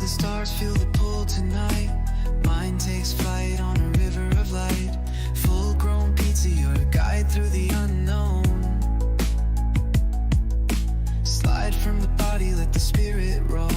the stars feel the pull tonight. Mind takes flight on a river of light. Full grown pizza, your guide through the unknown. Slide from the body, let the spirit roam.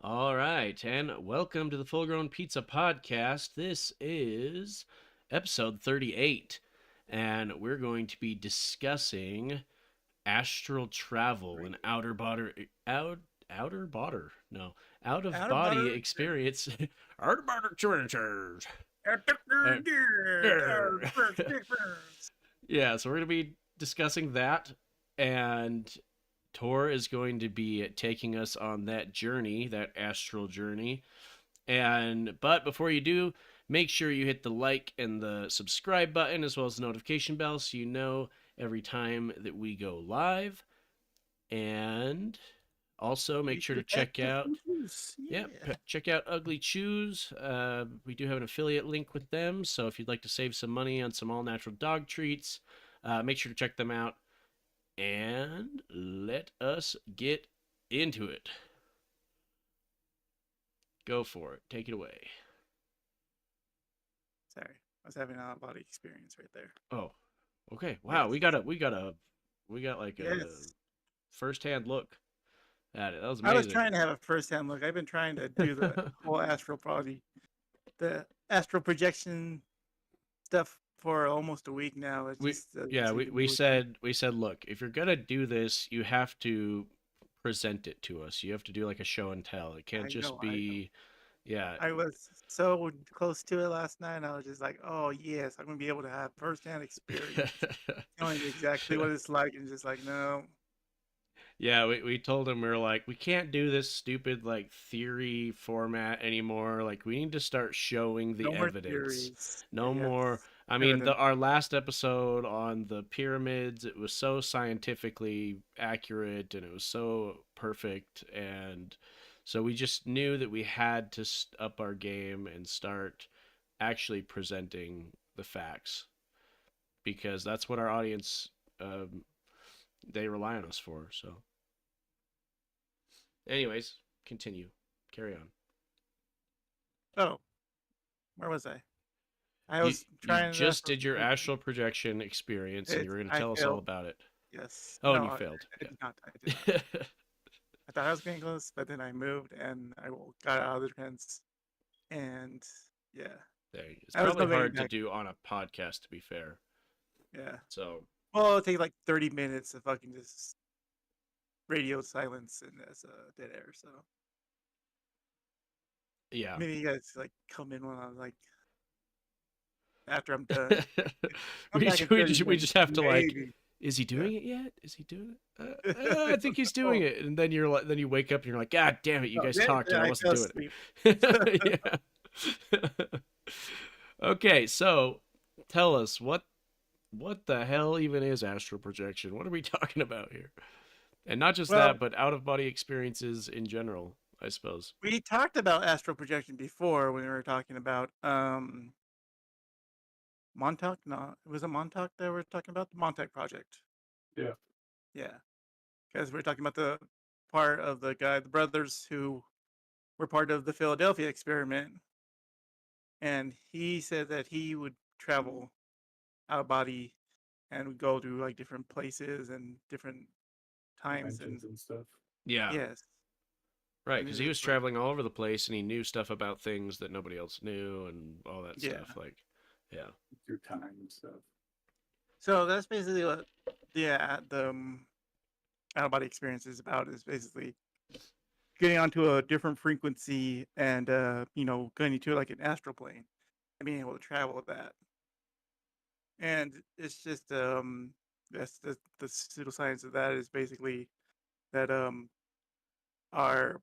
All right, and welcome to the Full Grown Pizza podcast. This is episode 38, and we're going to be discussing astral travel and out of body experience. Out of body experiences. Yeah, so we're going to be discussing that, and Tor is going to be taking us on that journey, that astral journey. But before you do, make sure you hit the like and the subscribe button as well as the notification bell so you know every time that we go live. And also make sure to check out check out Ugly Chews. We do have an affiliate link with them, so if you'd like to save some money on some all-natural dog treats, make sure to check them out. And let us get into it. Go for it. Take it away. Sorry, I was having an out-of-body experience right there. Oh, okay. Wow, yes. we got like a first-hand look at it. That was amazing. I was trying to have a first-hand look. I've been trying to do the whole the astral projection stuff for almost a week now. It's we said, look, if you're gonna do this, you have to present it to us. You have to do like a show and tell. It can't just be, yeah. I was so close to it last night, and I was just like, oh yes, I'm gonna be able to have first-hand experience, knowing exactly what it's like, and just like, no. Yeah, we told him, we were like, we can't do this stupid like theory format anymore. Like, we need to start showing the evidence. No more. I mean, our last episode on the pyramids, it was so scientifically accurate and it was so perfect. And so we just knew that we had to up our game and start actually presenting the facts, because that's what our audience, they rely on us for. So anyways, continue. Carry on. Oh, where was I? I was trying. You just did your astral projection experience, and you were going to tell us all about it. Yes. Oh, and you failed. I did not. I thought I was getting close, but then I moved, and I got out of the trance, and yeah. There you go. It's probably hard to do on a podcast, to be fair. Yeah. So. Well, it'll take like 30 minutes of fucking just radio silence and there's dead air. So. Yeah. Maybe you guys like come in when I'm like. After I'm done. we just have to like, is he doing it yet? Is he doing it? I think he's doing it. And then then you wake up and you're like, God damn it, you guys talked and I wasn't doing it. Yeah. Okay, so tell us, what what the hell even is astral projection? What are we talking about here? And not just Well, that, but out of body experiences in general, I suppose. we talked about astral projection before when we were talking about Montauk. No, was it Montauk that we were talking about? The Montauk Project. Yeah. Yeah, because we were talking about the part of the brothers who were part of the Philadelphia experiment, and he said that he would travel out of body and would go to like different places and different times, and Dimensions and stuff. Yeah. yes, Right, and because it's he was just like traveling all over the place and he knew stuff about things that nobody else knew and all that yeah. stuff. Like, yeah. Through time and stuff. So that's basically what the out of body experience is about. Is basically getting onto a different frequency and going into like an astral plane and being able to travel with that. And it's just that's the pseudoscience of that is basically that our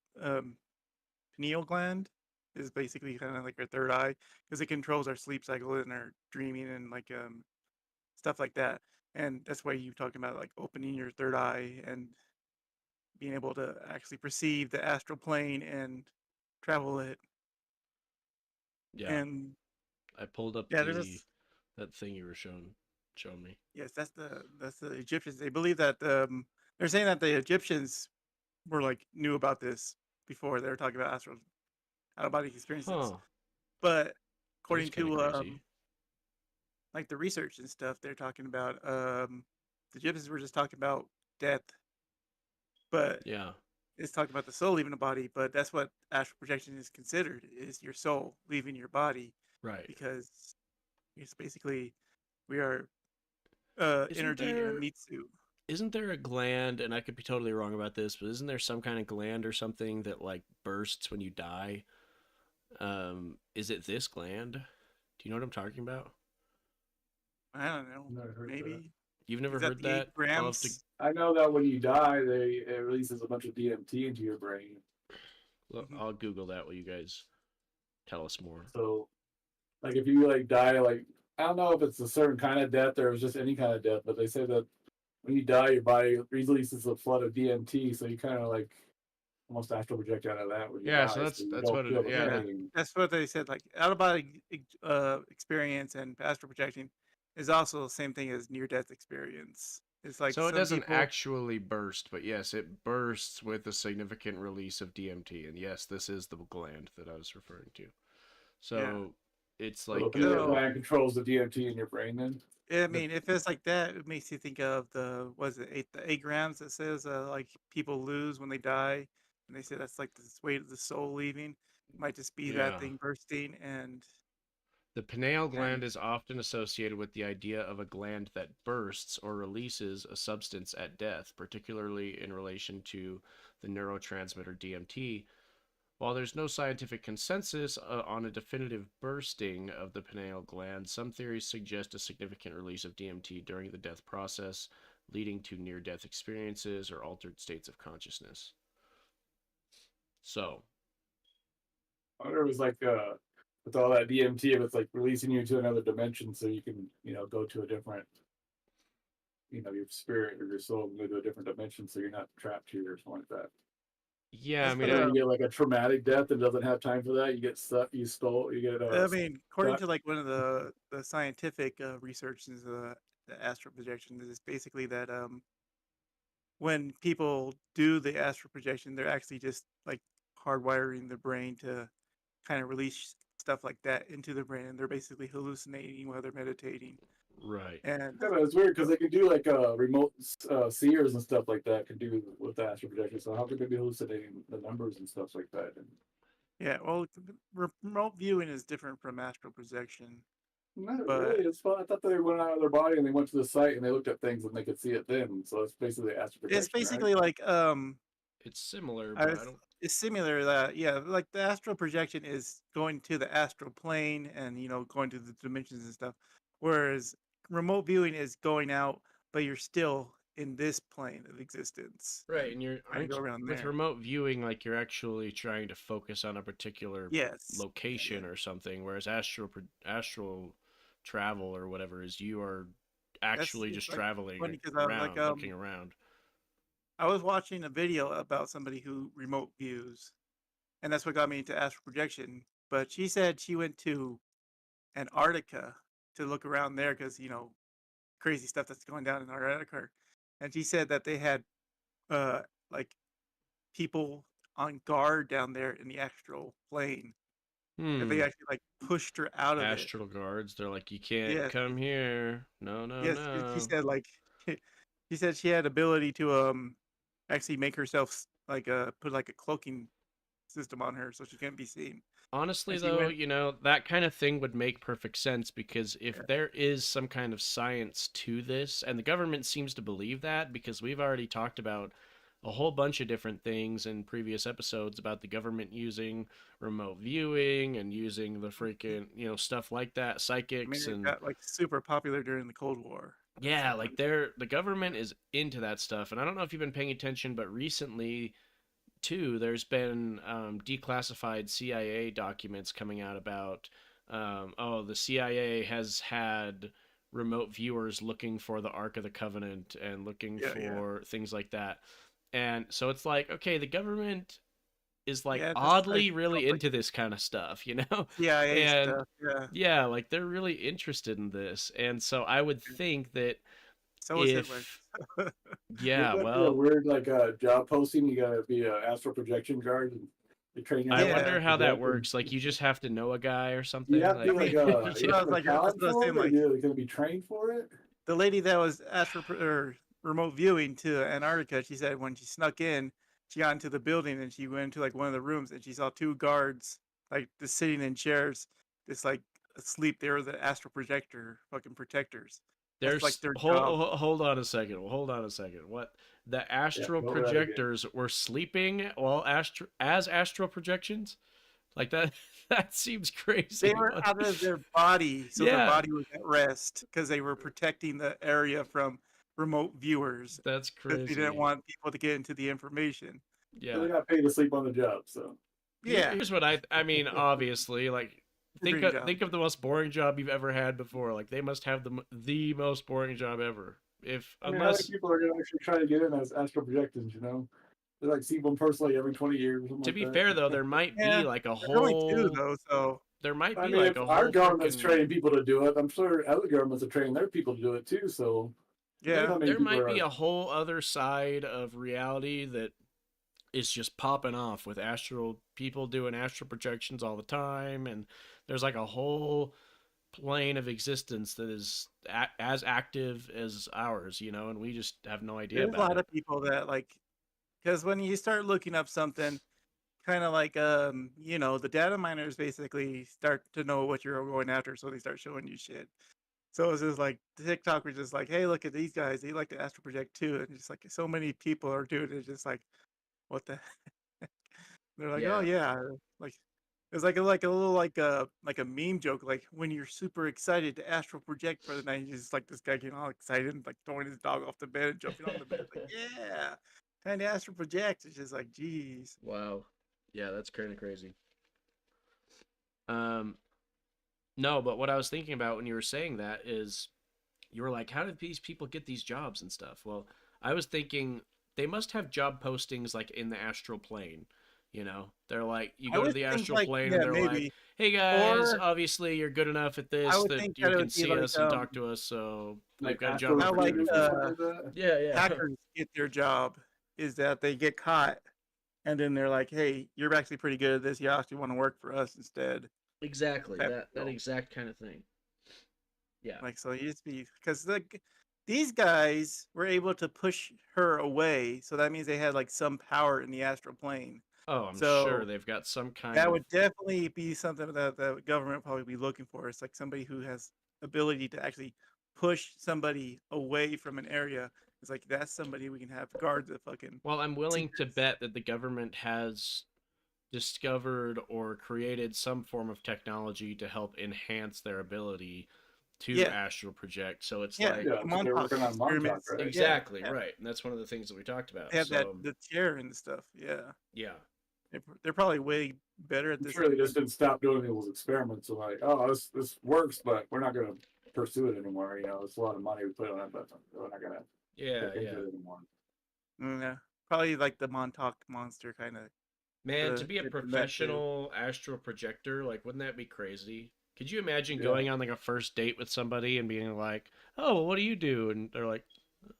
pineal gland is basically kind of like our third eye because it controls our sleep cycle and our dreaming and like stuff like that. And that's why you're talking about like opening your third eye and being able to actually perceive the astral plane and travel it. Yeah. And I pulled up yeah, there's this. that thing you were showing me. Yes, that's the Egyptians. They believe that they're saying that the Egyptians were like knew about this before they were talking about astral out of body experiences. Huh. But That is according kind of to crazy. like the research and stuff, they're talking about the Egyptians were just talking about death, but Yeah. it's talking about the soul leaving the body. But that's what astral projection is considered is your soul leaving your body Right. because it's basically we are Isn't energy in a there meat suit. isn't there a gland, and I could be totally wrong about this, but isn't there some kind of gland or something that like bursts when you die? Is it this gland? Do you know what I'm talking about? I don't know. Never heard that. Maybe You've is never that heard the that? eight I'll have to grams? I know that when you die, it releases a bunch of DMT into your brain. look, Mhm. I'll Google that while you guys tell us more. So, like, if you like die, like I don't know if it's a certain kind of death or it's just any kind of death, but they say that when you die, your body releases a flood of DMT, so you kind of like almost astral project out of that when you Yeah, so die, so you that's don't what feel it the yeah. Yeah, pain. that's what they said. Like out of body experience and astral projecting is also the same thing as near death experience. It's like So it some doesn't people. actually burst, but yes, it bursts with a significant release of DMT. And yes, this is the gland that I was referring to. Yeah. So it's So the like pineal So gland controls the DMT in your brain. Then I the mean, if it's like that, it makes you think of the 8 grams that says like people lose when they die, and they say that's like the weight of the soul leaving. It might just be that yeah. thing bursting The pineal and gland is often associated with the idea of a gland that bursts or releases a substance at death, particularly in relation to the neurotransmitter DMT. While there's no scientific consensus on a definitive bursting of the pineal gland, some theories suggest a significant release of DMT during the death process, leading to near death experiences or altered states of consciousness. So, I wonder if it was like with all that DMT, if it's like releasing you to another dimension, so you can go to a different, your spirit or your soul can go to a different dimension, so you're not trapped here or something like that. yeah, I that's mean, what So you get like a traumatic death and doesn't have time for that. You get stuck. You get I mean, according stuck. to like one of the scientific researches, the astral projection is basically that when people do the astral projection, they're actually just like hardwiring the brain to kind of release stuff like that into the brain. They're basically hallucinating while they're meditating, right. and Yeah, but it's weird because they can do like remote seers and stuff like that can do with the astral projection. So how could they be hallucinating the numbers and stuff like that? And yeah, well, remote viewing is different from astral projection, not but really. It's fun. I thought they went out of their body and they went to the site and they looked at things and they could see it then. So it's basically astral it's projection, right? basically like It's similar, I but I was, don't. it's similar that yeah, like the astral projection is going to the astral plane and going to the dimensions and stuff, whereas remote viewing is going out, but you're still in this plane of existence Right, and and you're trying to aren't go around with there. remote viewing, like you're actually trying to focus on a particular Yes. Yeah. location Yeah. or something, whereas astral travel or whatever is you are actually it's just like traveling funny because I was like, around, looking around. I was watching a video about somebody who remote views, and that's what got me into astral projection. But she said she went to Antarctica to look around there because crazy stuff that's going down in Antarctica, and she said that they had like people on guard down there in the astral plane that they Hmm. actually like pushed her out of it. Astral guards. They're like, you can't Yes, come here. No, no, yes. She no. said like she said she had ability to actually make herself like put like a cloaking system on her so she couldn't be seen. Honestly, And she though, went, that kind of thing would make perfect sense because if yeah, there is some kind of science to this, and the government seems to believe that because we've already talked about a whole bunch of different things in previous episodes about the government using remote viewing and using the freaking, stuff like that, I mean, psychics it and got like super popular during the Cold War. yeah, So like the government is into that stuff. And I don't know if you've been paying attention, but recently too, there's been declassified CIA documents coming out about, the CIA has had remote viewers looking for the Ark of the Covenant and looking yeah, for things like that. And so it's like, okay, the government is like yeah. This like oddly sounds really like into this kind of stuff, CIA And stuff. Yeah, yeah, like they're really interested in this. And so I would think that so is Hitler. if, Wouldn't yeah, that be a well, weird like job posting? You gotta be an astral projection guard and they train you I how to Yeah, wonder astral how that project. And works. Like, you just have to know a guy or do you something. have to I Like, mean, like that's you what I have was a like. That's talent what I was for saying. it, or Like you gonna be trained for it? the lady that was astral or remote viewing to Antarctica, she said when she snuck in, she got into the building and she went into like one of the rooms and she saw two guards like just sitting in chairs, just like asleep. They were the astral projector fucking protectors. That's like there's their job. hold on a second. Hold on a second. What the Yeah, astral go over that again. projectors were sleeping while astral projections? Like that that seems They crazy. were But out of their body, so their yeah, body was at rest because they were protecting the area from remote viewers that's because they didn't crazy. want people to get into the information. So Yeah. they got paid to sleep on the job. So Yeah, Here's what I mean, obviously, like the dream job. think of the most boring job you've ever had before. Like they must have the most boring job ever. If I mean, how many unless people are gonna actually try to get in as astral projectors? You know, they like see one person like every 20 years or something to like be that. fair though, there might Yeah, be like a there's only two whole though, so there might I be mean, like if a our whole government's freaking training people to do it, I'm sure other governments are training their people to do it too. So there yeah. how many there people might be are? a whole other side of reality that is just popping off with astral people doing astral projections all the time, and there's like a whole plane of existence that is as active as ours, and we just have no idea There's a about lot it. of people that like because when you start looking up something, kind of like the data miners basically start to know what you're going after, so they start showing you shit. So it's just like TikTok was just like, hey, look at these guys, they like to astral project too, and it's like so many people are doing it. It's just like, what the they're like, oh Yeah. yeah, like it's like a little like a meme joke, like when you're super excited to astral project for the night, you just like this guy getting all excited and like throwing his dog off the bed and jumping on the bed, like yeah, time to astral project. It's just like, geez, Wow. Yeah, that's kind of crazy. Um, no, but what I was thinking about when you were saying that is you were like, how did these people get these jobs and stuff? Well, I was thinking they must have job postings like in the astral plane. They're like, you I go to would the think astral like plane and yeah they're like, maybe, hey guys, or obviously you're good enough at I this would that think that you it can would be see like us and talk to us. So we've Like got a astral job how like opportunity projectors for or you. something like that? Yeah, yeah. hackers get their job is that they get caught and then they're like, hey, you're actually pretty good at this. You actually want to work for us instead. Exactly. Type of That deal. exact kind of thing. Yeah. Like so, it used to be because these guys were able to push her away, so that means they had like some power in the astral plane. Oh, I'm sure So they've got some kind that of would definitely be something that the government probably be looking for. It's like somebody who has ability to actually push somebody away from an area. It's like that's somebody we can have guard the fucking well, I'm willing to secrets. bet that the government has discovered or created some form of technology to help enhance their ability to Yeah, astral project. So it's yeah. like Yeah, The so they're Montauk working on Montauk, experiments. right? Yeah, exactly yeah. right, and that's one of the things that we talked They about. have that So the chair and stuff. Yeah, yeah, they're probably way better at I'm this sure they than just didn't stop doing people's experiments. So like, oh, this works, but we're not gonna pursue it anymore. You know, it's a lot of money we put on it, but we're not gonna Yeah, look into yeah. it anymore. Yeah, probably like the Montauk monster kind of. Man, to be a get from that too. professional astral projector, like, wouldn't that be crazy? Could you imagine Yeah. going on like a first date with somebody and being like, "Oh, well, what do you do?" And they're like,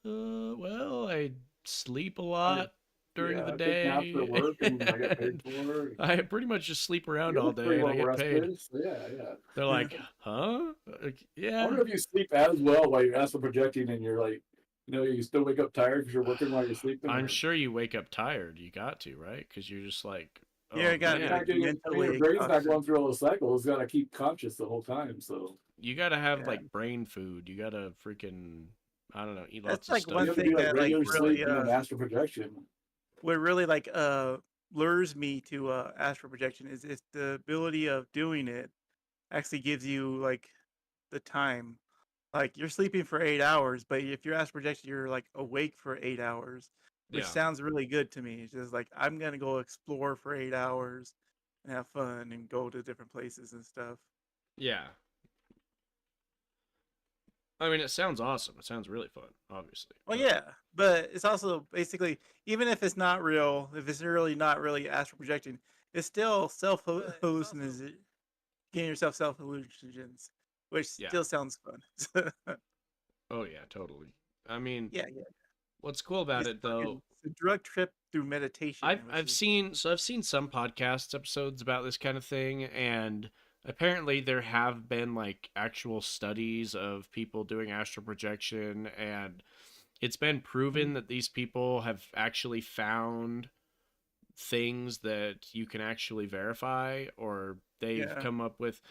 well, I sleep a lot during Yeah, the I take naps day. for work and I get paid for it. I pretty much just sleep around You all look pretty day and I well get paid." rested. So yeah. They're like, "Huh?" Like, I yeah. wonder if you sleep as well while you're astral projecting and you're like, you know, you still wake up tired because you're working while you're sleeping. I'm or- sure you wake up tired. You got to, right? Because you're just like, oh, Yeah, you gotta be man. like your mentally brain's not exhausted. going through all the cycles. It's got to keep conscious the whole time. So You gotta have Yeah. like brain food. You gotta freaking, I don't know, eat That's lots of like stuff. one you have to thing be like that, like, regular really, sleep and astral projection. what really like lures me to astral projection is the ability of doing it actually gives you like the time. Like you're sleeping for 8 hours, but if you're astral projection, you're like awake for 8 hours, which Yeah. sounds really good to me. It's just like I'm gonna go explore for 8 hours and have fun and go to different places and stuff. Yeah. I mean, it sounds awesome. It sounds really fun, obviously. Well, but- yeah, but it's also basically, even if it's not real, if it's really not really astral projecting, it's still self hallucinations, getting yourself self hallucinations, which Yeah. still sounds fun. Oh yeah, totally. I mean, yeah, what's cool about it's it though, it's a drug trip through meditation. which I've is- seen some podcast episodes about this kind of thing, and apparently there have been like actual studies of people doing astral projection, and it's been proven that these people have actually found things that you can actually verify, or they've Yeah. come up with,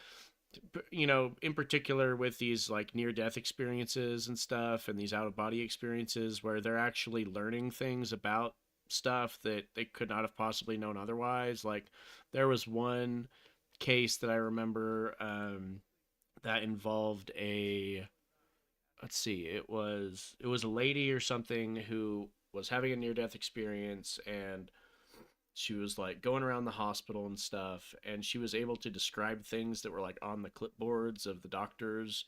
you know, in particular with these like near death experiences and stuff, and these out of body experiences where they're actually learning things about stuff that they could not have possibly known otherwise. Like there was one case that I remember that involved a, let's see, it was a lady or something who was having a near death experience, and she was like going around the hospital and stuff, and she was able to describe things that were like on the clipboards of the doctors,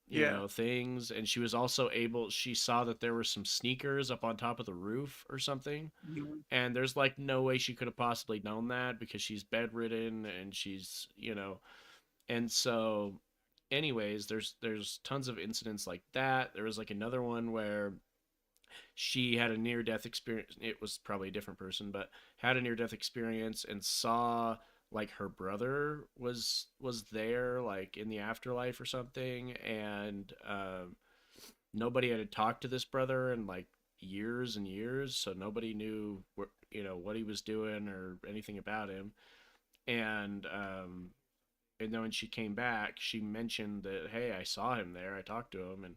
you Yeah. know, things. And she was also able, she saw that there were some sneakers up on top of the roof or something, Mhm. and there's like no way she could have possibly known that because she's bedridden and she's, you know. And so anyways, there's tons of incidents like that. There was like another one where she had a near death experience. It was probably a different person, but had a near death experience and saw like her brother was there, like in the afterlife or something, and nobody had talked to this brother in like years and years, so nobody knew you know, what he was doing or anything about him. And then when she came back, she mentioned that, hey, I saw him there, I talked to him,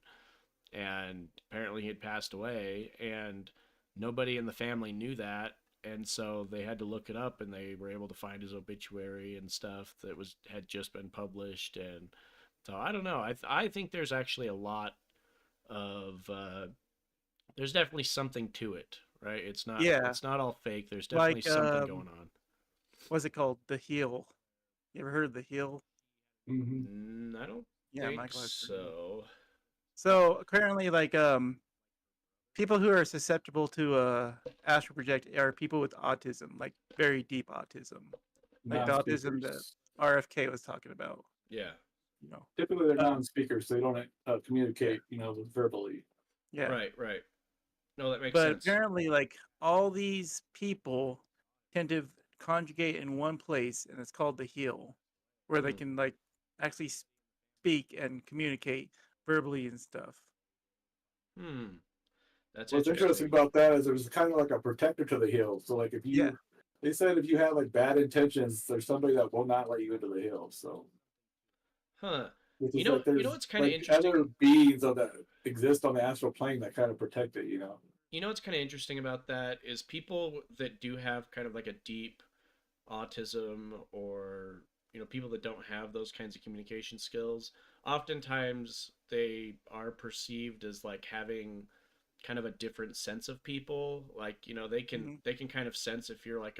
and apparently he had passed away, and nobody in the family knew that, and so they had to look it up, and they were able to find his obituary and stuff that had just been published. And so I don't know, I think there's actually a lot of there's definitely something to it, right? It's not Yeah. it's not all fake. There's definitely Like, something going on. What's it called? The Heal. You ever heard of the Heal? Mm-hmm. I don't Yeah, think Michael has heard of it. so. So apparently, like, people who are susceptible to astral project are people with autism, like very deep autism, like the autism that RFK was talking about. Yeah. You know, Typically, they're non-speakers, so they don't communicate, you know, verbally. yeah. Right. No, that makes But sense. apparently, like all these people tend to conjugate in one place, and it's called the Heal, where they Hmm. can like actually speak and communicate verbally and stuff. That's What's interesting about that is there's kind of like a protector to the hill. So like if you, Yeah. they said if you have like bad intentions, there's somebody that will not let you into the hill. So Huh. which You is know- like there's you know what's kinda like interesting? other beings of that exist on the astral plane that kind of protect it, you know. You know what's kind of interesting about that is people that do have kind of like a deep autism, or, you know, people that don't have those kinds of communication skills, oftentimes they are perceived as like having kind of a different sense of people. Like, you know, they can kind of sense if you're like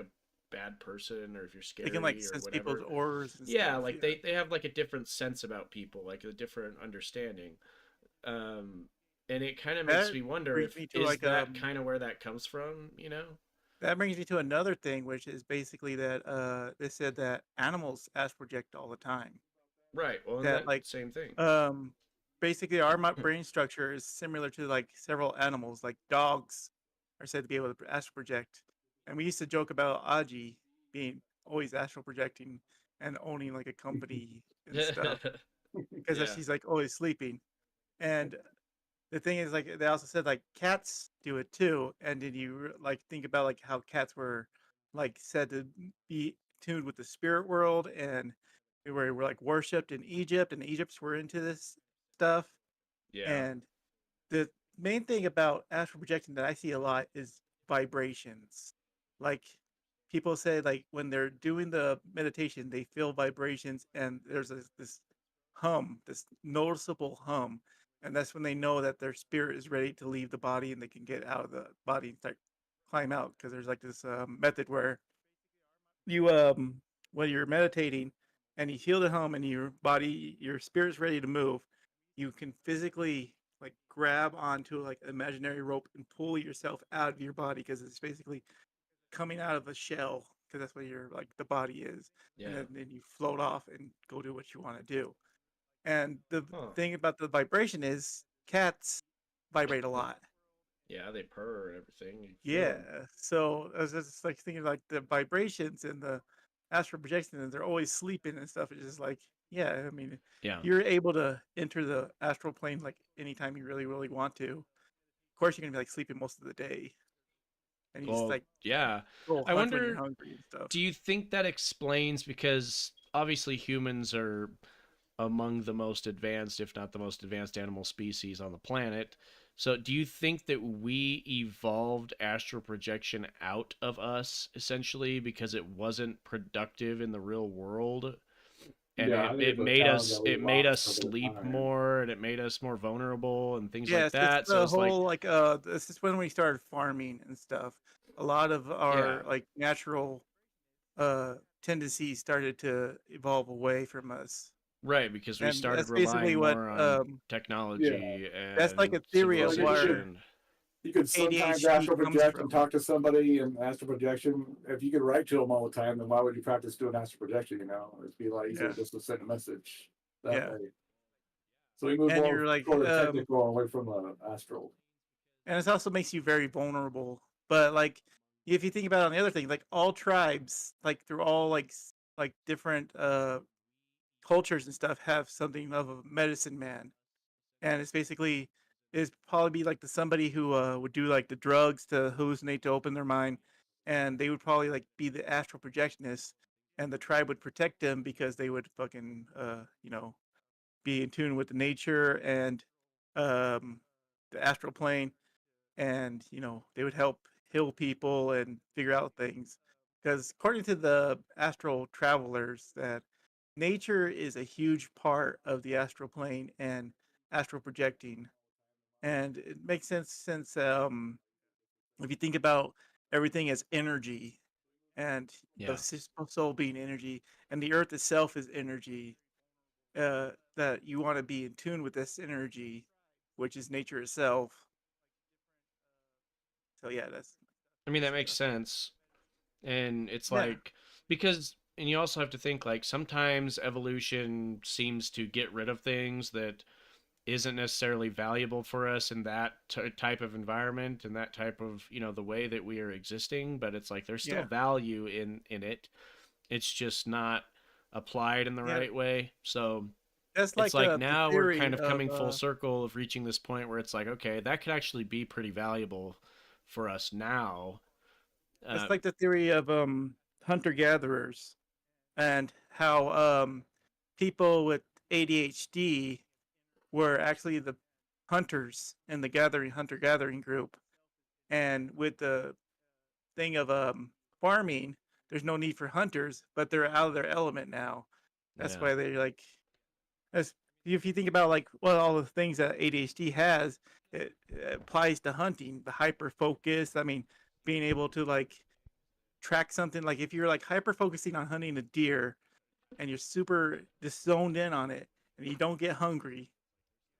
bad person or if you're They can like scary or sense whatever. people's auras and Yeah, stuff. like they have like a different sense about people, like a different understanding. And it kind of makes That me wonder brings if me to is like that kind of where that comes from, you know? that brings me to another thing, which is basically that they said that animals astral project all the time. Right. Well, and That that like same thing. basically our brain structure is similar to like several animals, like dogs are said to be able to astral project. And we used to joke about Aji being always astral projecting and owning like a company and stuff because Yeah. she's like always sleeping. And the thing is, like they also said, like cats do it too. And then you like think about like how cats were like said to be tuned with the spirit world, and they were like worshipped in Egypt, and the Egypts were into this stuff. Yeah. And the main thing about astral projecting that I see a lot is vibrations. Like people say, like when they're doing the meditation, they feel vibrations, and there's this hum, this noticeable hum, and that's when they know that their spirit is ready to leave the body and they can get out of the body and start climb out. Because there's like this method where you when you're meditating and you feel the hum and your body, your spirit's ready to move, you can physically like grab onto like an imaginary rope and pull yourself out of your body because it's basically coming out of a shell because that's what your like the body is, and Yeah. then you float off and go do what you want to do. And the Huh. thing about the vibration is cats vibrate a lot. Yeah, they purr and everything. You feel Yeah. 'em. So I was just like thinking like the vibrations and the astral projection, and they're always sleeping and stuff. It's just like, yeah, I mean, Yeah. you're able to enter the astral plane like anytime you really, really want to. Of course, you're gonna be like sleeping most of the day, and you just Well, like yeah. go I hunt when you're wonder, hungry and stuff. do you think that explains because obviously humans are among the most advanced, if not the most advanced animal species on the planet. So, do you think that we evolved astral projection out of us essentially because it wasn't productive in the real world? And Yeah, I think it it's a made talent us that we it made us lost over sleep time. more and it made us more vulnerable and things like Yes, it's that. So the it's like, whole like this is when we started farming and stuff. A lot of yeah, our like natural uh tendencies started to evolve away from us. right, because we And started that's basically relying what more on Yeah, technology that's like and a theory so of like if where civilization. you could sometimes ADHD astral comes project and from. talk to somebody in astral projection. If you could write to them all the time, then why would you practice doing astral projection? You know, it'd be a lot easier Yeah. just to send a message that Yeah. way. So we move And more you're like toward the technical away from the astral. and it also makes you very vulnerable. But like if you think about it on the other thing, like all tribes, like through all like different cultures and stuff have something of a medicine man. And it's basically is probably be like the somebody who would do like the drugs to hallucinate to open their mind, and they would probably like be the astral projectionist, and the tribe would protect them because they would fucking be in tune with the nature and um the astral plane, and they would help heal people and figure out things because according to the astral travelers that nature is a huge part of the astral plane and astral projecting. And it makes sense since if you think about everything as energy, and the Yeah. soul being energy, and the earth itself is energy, that you want to be in tune with this energy, which is nature itself. So yeah, I mean, that that's makes sense. And it's yeah, like, because, and you also have to think like sometimes evolution seems to get rid of things that isn't necessarily valuable for us in that type of environment and that type of, the way that we are existing. But it's like there's still yeah, value in it. It's just not applied in the yeah. right way. So That's it's like like the now we're theory kind of of coming full circle of reaching this point where it's like, okay, that could actually be pretty valuable for us now. that's Uh, like the theory of hunter gatherers, and how people with ADHD were actually the hunters in the gathering hunter gathering group, and with the thing of farming, there's no need for hunters, but they're out of their element now. That's yeah. why they like as if you think about like what all the things that ADHD has, it applies to hunting, the hyper focus. I mean, being able to like track something, like if you're like hyper focusing on hunting a deer and you're super just zoned in on it and you don't get hungry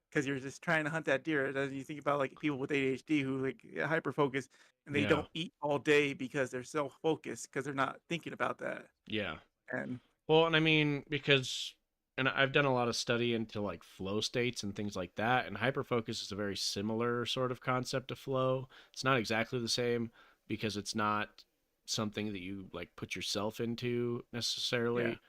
because you're just trying to hunt that deer. Then you think about like people with ADHD who like hyper focus and they Yeah. don't eat all day because they're so focused because they're not thinking about that. Yeah. And Well, and I mean, because, and I've done a lot of study into like flow states and things like that, and hyperfocus is a very similar sort of concept to flow. It's not exactly the same because it's not something that you like put yourself into yeah, necessarily.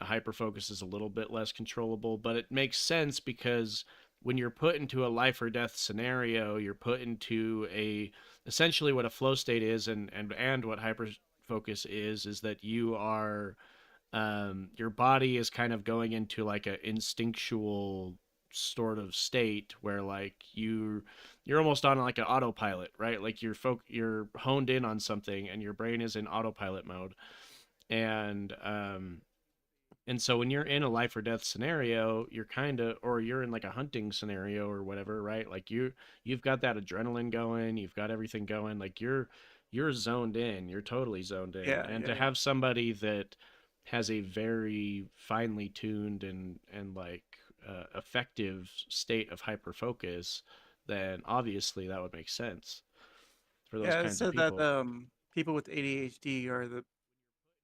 A hyperfocus is a little bit less controllable, but it makes sense because when you're put into a life or death scenario, you're put into a essentially what a flow state is, and what hyperfocus is that you are your body is kind of going into like a instinctual sort of state where like you're almost on like an autopilot, right? Like you're honed in on something and your brain is in autopilot mode. And and so when you're in a life or death scenario, you're kind of, or you're in like a hunting scenario or whatever, right? Like you've got that adrenaline going, you've got everything going, like you're zoned in, you're totally zoned in. yeah, And yeah, to yeah. have somebody that has a very finely tuned and like effective state of hyper focus, then obviously that would make sense for those Yeah, it kinds of said that people. people with ADHD are the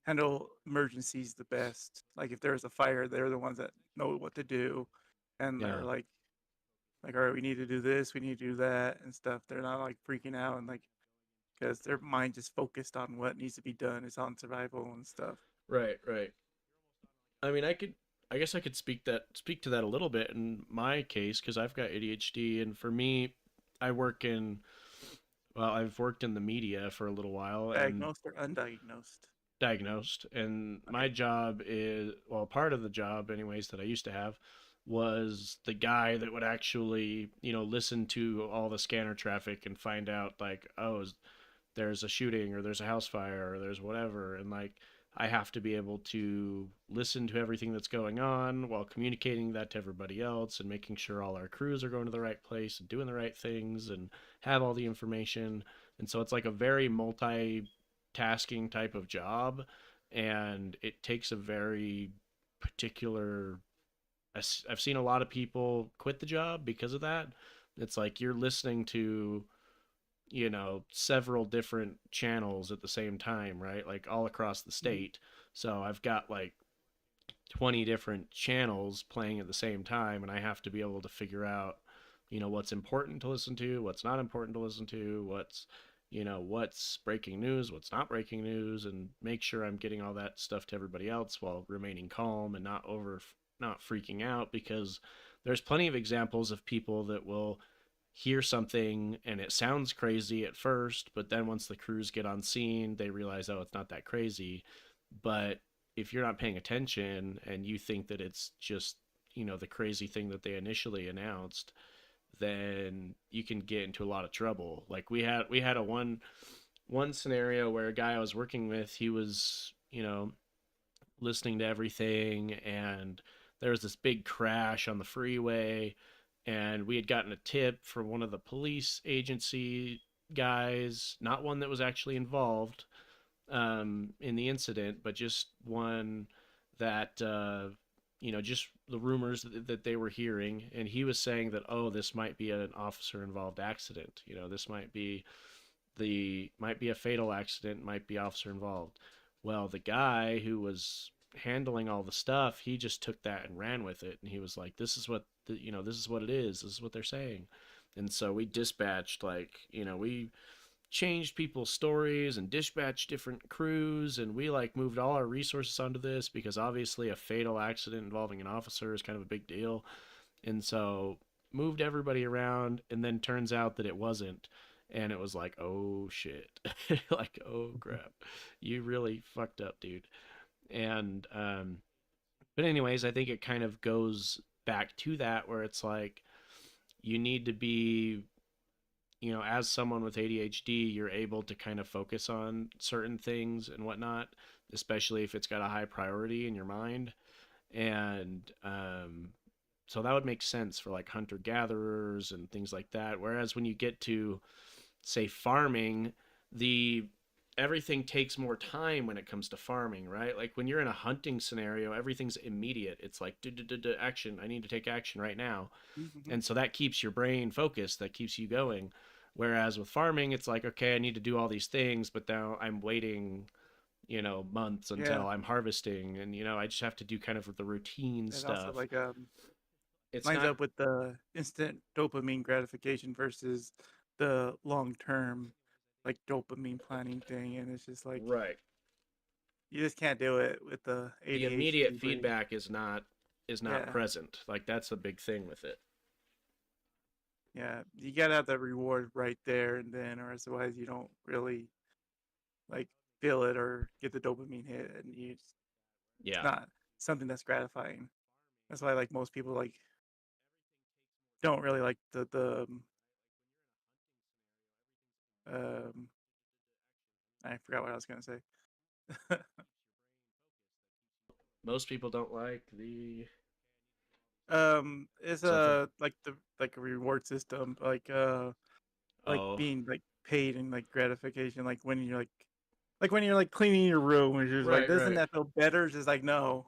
handle emergencies the best. Like if there's a fire, they're the ones that know what to do, and Yeah. they're like all right, we need to do this, we need to do that, and stuff. They're not like freaking out and like because their mind just focused on what needs to be done. It's on survival and stuff. Right, right. I mean, I guess I could speak to that a little bit in my case because I've got ADHD, and for me, I work in, well, I've worked in the media for a little while and Diagnosed or undiagnosed? diagnosed, and my Okay. job is, well, part of the job, anyways, that I used to have was the guy that would actually, listen to all the scanner traffic and find out like, oh, there's a shooting or there's a house fire or there's whatever, and like I have to be able to listen to everything that's going on while communicating that to everybody else and making sure all our crews are going to the right place and doing the right things and have all the information. And so it's like a very multitasking type of job, and it takes a very particular, I've seen a lot of people quit the job because of that. It's like you're listening to several different channels at the same time, right? Like all across the Mhm. state. So I've got like 20 different channels playing at the same time, and I have to be able to figure out, what's important to listen to, what's not important to listen to, what's breaking news, what's not breaking news, and make sure I'm getting all that stuff to everybody else while remaining calm and not freaking out, because there's plenty of examples of people that will hear something and it sounds crazy at first, but then once the crews get on scene, they realize, oh, it's not that crazy. But if you're not paying attention and you think that it's just, the crazy thing that they initially announced, then you can get into a lot of trouble. Like we had a one scenario where a guy I was working with, he was, listening to everything, and there was this big crash on the freeway, and we had gotten a tip from one of the police agency guys, not one that was actually involved in the incident, but just one that just the rumors that they were hearing, and he was saying that, oh, this might be an officer involved accident. This might be a fatal accident, might be officer involved. Well, the guy who was handling all the stuff, he just took that and ran with it, and he was like, this is what this is what it is, this is what they're saying. And so we dispatched, like, we changed people's stories and dispatched different crews, and we like moved all our resources onto this because obviously a fatal accident involving an officer is kind of a big deal. And so moved everybody around, and then turns out that it wasn't. And it was like, oh shit. Like, oh crap, you really fucked up, dude. And but anyways, I think it kind of goes back to that, where it's like you need to be, as someone with ADHD, you're able to kind of focus on certain things and whatnot, especially if it's got a high priority in your mind. And so that would make sense for like hunter gatherers and things like that. Whereas when you get to, say, farming, the everything takes more time when it comes to farming, right? Like when you're in a hunting scenario, everything's immediate. It's like action. I need to take action right now. Mm-hmm. And so that keeps your brain focused, that keeps you going. Whereas with farming, it's like, okay, I need to do all these things, but now I'm waiting, months Yeah, until I'm harvesting, and I just have to do kind of the routine and also stuff. like It's lines not. up with the instant dopamine gratification versus the long term like dopamine planning thing, and it's just like Right. you just can't do it with the The ADHD immediate brain. feedback is not Yeah, present. Like that's a big thing with it. yeah, you gotta have the reward right there and then, or otherwise you don't really like feel it or get the dopamine hit, and it's Yeah. not something that's gratifying. That's why like most people like don't really like um I forgot what I was gonna say. Most people don't like the It's something. a like the like a reward system, like Oh, being like paid and like gratification, like when you're like cleaning your room, and you're just like, right, doesn't right. that feel better? It's just like no,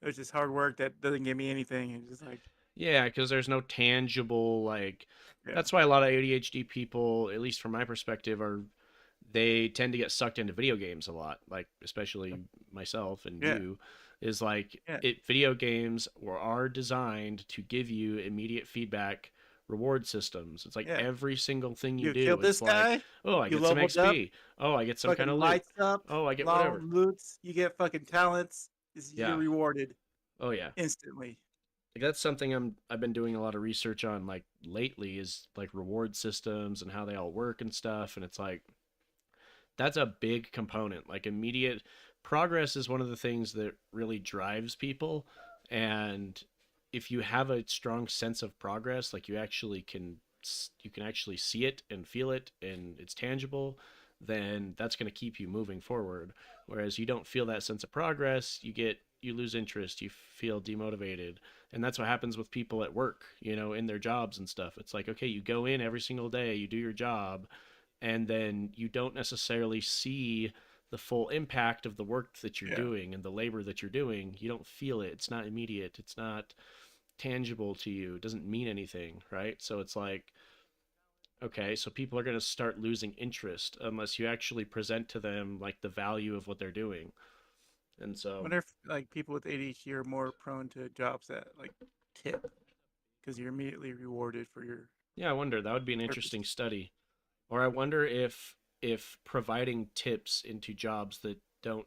it's just hard work that doesn't give me anything. It's just like Yeah, because there's no tangible like. yeah, That's why a lot of ADHD people, at least from my perspective, they tend to get sucked into video games a lot. Like especially myself and yeah, you, is like yeah, video games are designed to give you immediate feedback reward systems. It's like yeah. every single thing you You do, killed it's this like, guy, oh, I you get some leveled up, XP. Oh, I get some kind fucking of loot. lights up, Oh, I get long whatever. loots, you get fucking talents. You're Yeah. rewarded Oh yeah. instantly. Like that's something I've been doing a lot of research on like lately is like reward systems and how they all work and stuff, and it's like that's a big component. Like immediate progress is one of the things that really drives people, and if you have a strong sense of progress, like you can actually see it and feel it and it's tangible, then that's going to keep you moving forward. Whereas you don't feel that sense of progress, you lose interest, you feel demotivated. And that's what happens with people at work, in their jobs and stuff. It's like, okay, you go in every single day, you do your job, and then you don't necessarily see the full impact of the work that you're Yeah. doing and the labor that you're doing. You don't feel it. It's not immediate. It's not tangible to you. It doesn't mean anything, right? So it's like, okay, so people are going to start losing interest unless you actually present to them like the value of what they're doing. And I so, wonder if like people with ADHD are more prone to jobs that like tip because you're immediately rewarded for your yeah, I wonder that would be an service. interesting study. Or I wonder if providing tips into jobs that don't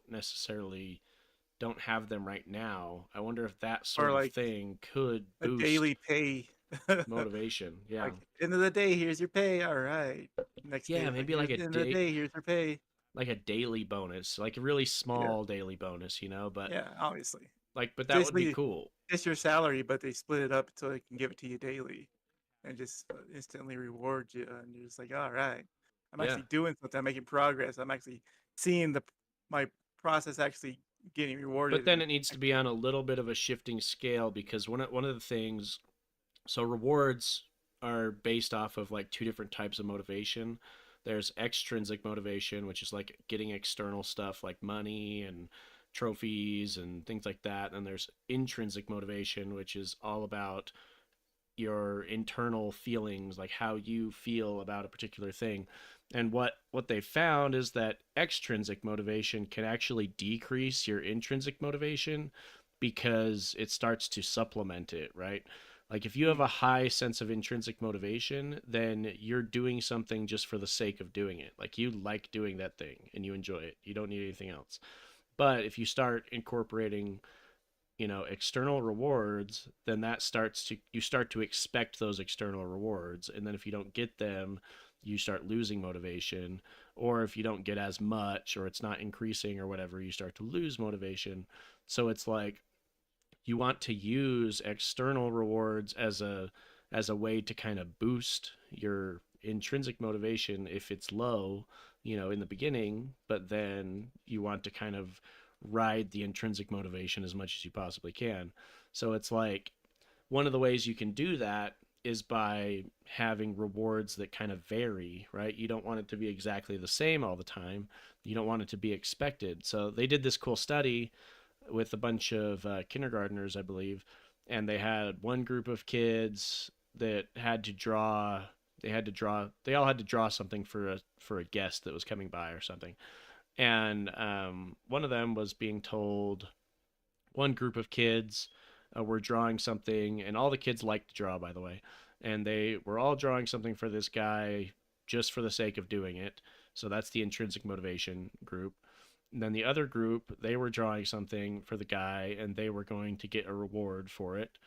have them right now. I wonder if that Or sort of like thing could a boost daily pay. motivation. Yeah. Like end of the day, here's your pay. All right. Next day, Yeah, it's like maybe here's the end of the day, here's your pay. like a daily bonus, like a really Yeah, small daily bonus, but yeah. Obviously, but that would be basically, cool. it's your salary, but they split it up so they can give it to you daily, and just instantly reward you. And you're just like, all right, I'm Yeah. actually doing something. I'm making progress. I'm actually seeing my process actually getting But rewarded. then And it needs to be on a little bit of a shifting scale because one of the things, so rewards are based off of like two different types of motivation. There's extrinsic motivation, which is like getting external stuff like money and trophies and things like that. And there's intrinsic motivation, which is all about your internal feelings, like how you feel about a particular thing. And what they found is that extrinsic motivation can actually decrease your intrinsic motivation because it starts to supplement it, right? Like if you have mm, a high sense of intrinsic motivation, then you're doing something just for the sake of doing it. Like you like doing that thing and you enjoy it. You don't need anything else. But if you start incorporating external rewards, then you start to expect those external rewards, and then if you don't get them, you start losing motivation, or if you don't get as much or it's not increasing or whatever, you start to lose motivation. So it's like you want to use external rewards as a way to kind of boost your intrinsic motivation if it's low, in the beginning, but then you want to kind of ride the intrinsic motivation as much as you possibly can. So it's like one of the ways you can do that is by having rewards that kind of vary, right? You don't want it to be exactly the same all the time. You don't want it to be expected. So they did this cool study with a bunch of kindergartners, I believe, and they had one group of kids that had to draw. They all had to draw something for a guest that was coming by or something. And one of them was being told. One group of kids were drawing something, and all the kids liked to draw, by the way, and they were all drawing something for this guy just for the sake of doing it. So that's the intrinsic motivation group. And then the other group, they were drawing something for the guy, and they were going to get a reward for it.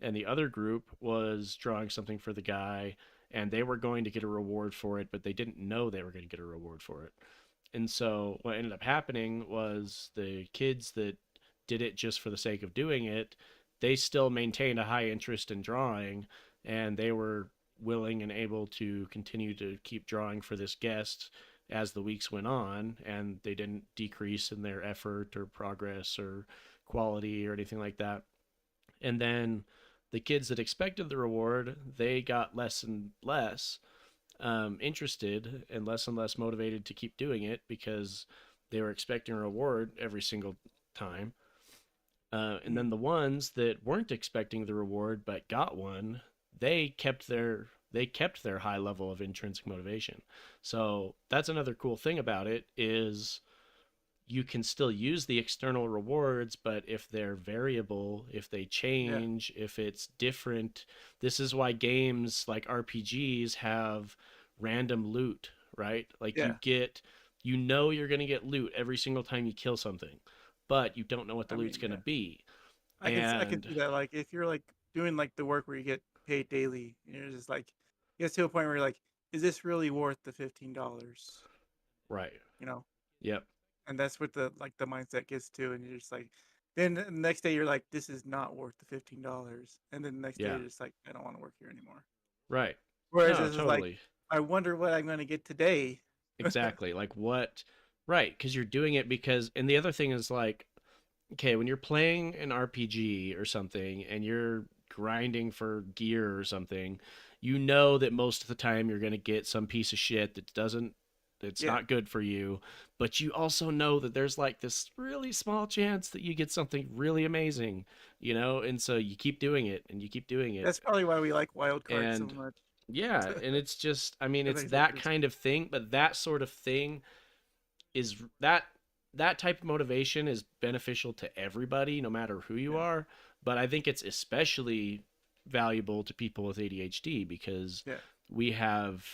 And the other group was drawing something for the guy, and they were going to get a reward for it, but they didn't know they were going to get a reward for it. And so what ended up happening was the kids that did it just for the sake of doing it, they still maintained a high interest in drawing, and they were willing and able to continue to keep drawing for this guest as the weeks went on, and they didn't decrease in their effort or progress or quality or anything like that. And then the kids that expected the reward, they got less and less interested and less motivated to keep doing it because they were expecting a reward every single time. And then the ones that weren't expecting the reward but got one, they kept their high level of intrinsic motivation. So that's another cool thing about it is you can still use the external rewards, but if they're variable, if they change, if it's different, this is why games like RPGs have random loot, right? Like you're going to get loot every single time you kill something, but you don't know what the loot's going to be. I can see that. Like if you're like doing like the work where you get paid daily, you're just like, it gets to a point where you're like, is this really worth the $15? Right. You know? Yep. And that's what the mindset gets to, and you're just like, then the next day you're like, this is not worth the $15, and then the next day you're just like, I don't want to work here anymore. Right. Whereas No, it's totally. like, I wonder what I'm going to get today. Exactly. Like what? Right. Because you're doing it because, and the other thing is like, okay, when you're playing an RPG or something and you're grinding for gear or something, you know that most of the time you're going to get some piece of shit that it's not good for you, but you also know that there's like this really small chance that you get something really amazing, and so you keep doing it and you keep doing it. That's probably why we like wild cards so much. Yeah, and it's just, I mean, it's that kind of thing, but that sort of thing is that type of motivation is beneficial to everybody, no matter who you are. But I think it's especially valuable to people with ADHD because we have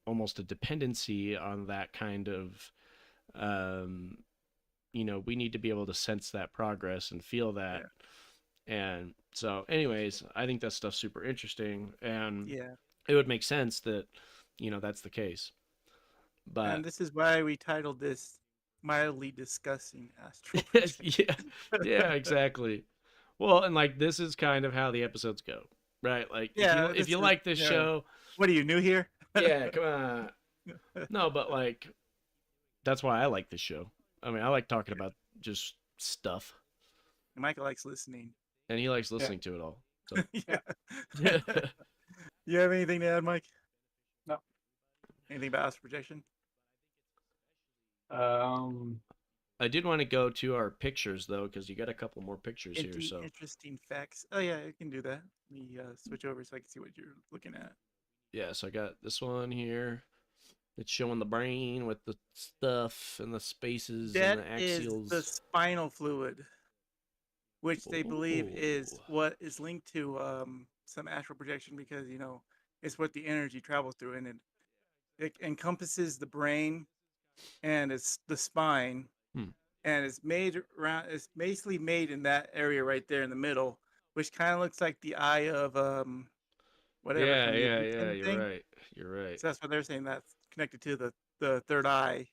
almost a dependency on that kind of, we need to be able to sense that progress and feel that. And so anyways, I think that stuff's super interesting, and it would make sense that, that's the case. But and this is why we titled this mildly discussing astral projection. yeah, exactly. Well, and like this is kind of how the episodes go, right? Like if you like this show, what are you, new here? Yeah, come on. No, but like that's why I like this show. I mean, I like talking about just stuff. Michael likes listening, and he likes listening to it all. So. You have anything to add, Mike? No. Anything about astral projection? I did want to go to our pictures though, because you got a couple more pictures here. So interesting facts. Oh yeah, I can do that. Let me switch over so I can see what you're looking at. Yeah, so I got this one here. It's showing the brain with the stuff and the spaces and the axials. That is the spinal fluid, which they believe is what is linked to some astral projection because it's what the energy travels through, and it encompasses the brain, and it's the spine, and it's made around. It's basically made in that area right there in the middle, which kind of looks like the eye of whatever. Yeah. You're right. So that's what they're saying. That's connected to the third eye.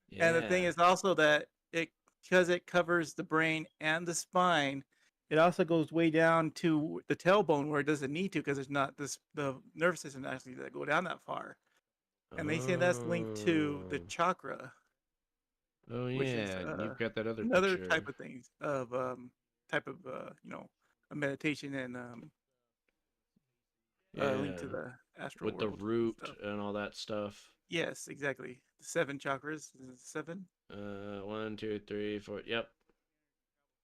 Yeah. And the thing is also that because it covers the brain and the spine, it also goes way down to the tailbone where it doesn't need to because it's not the nervous system actually that go down that far. And they say that's linked to the chakra. Oh yeah, is, you've got that another picture. type of things of a meditation and link Yeah, to the astral with the world and root stuff. and all that stuff. Yes, exactly. The 7 chakras. Is it 7? 1, 2, 3, 4. Yep.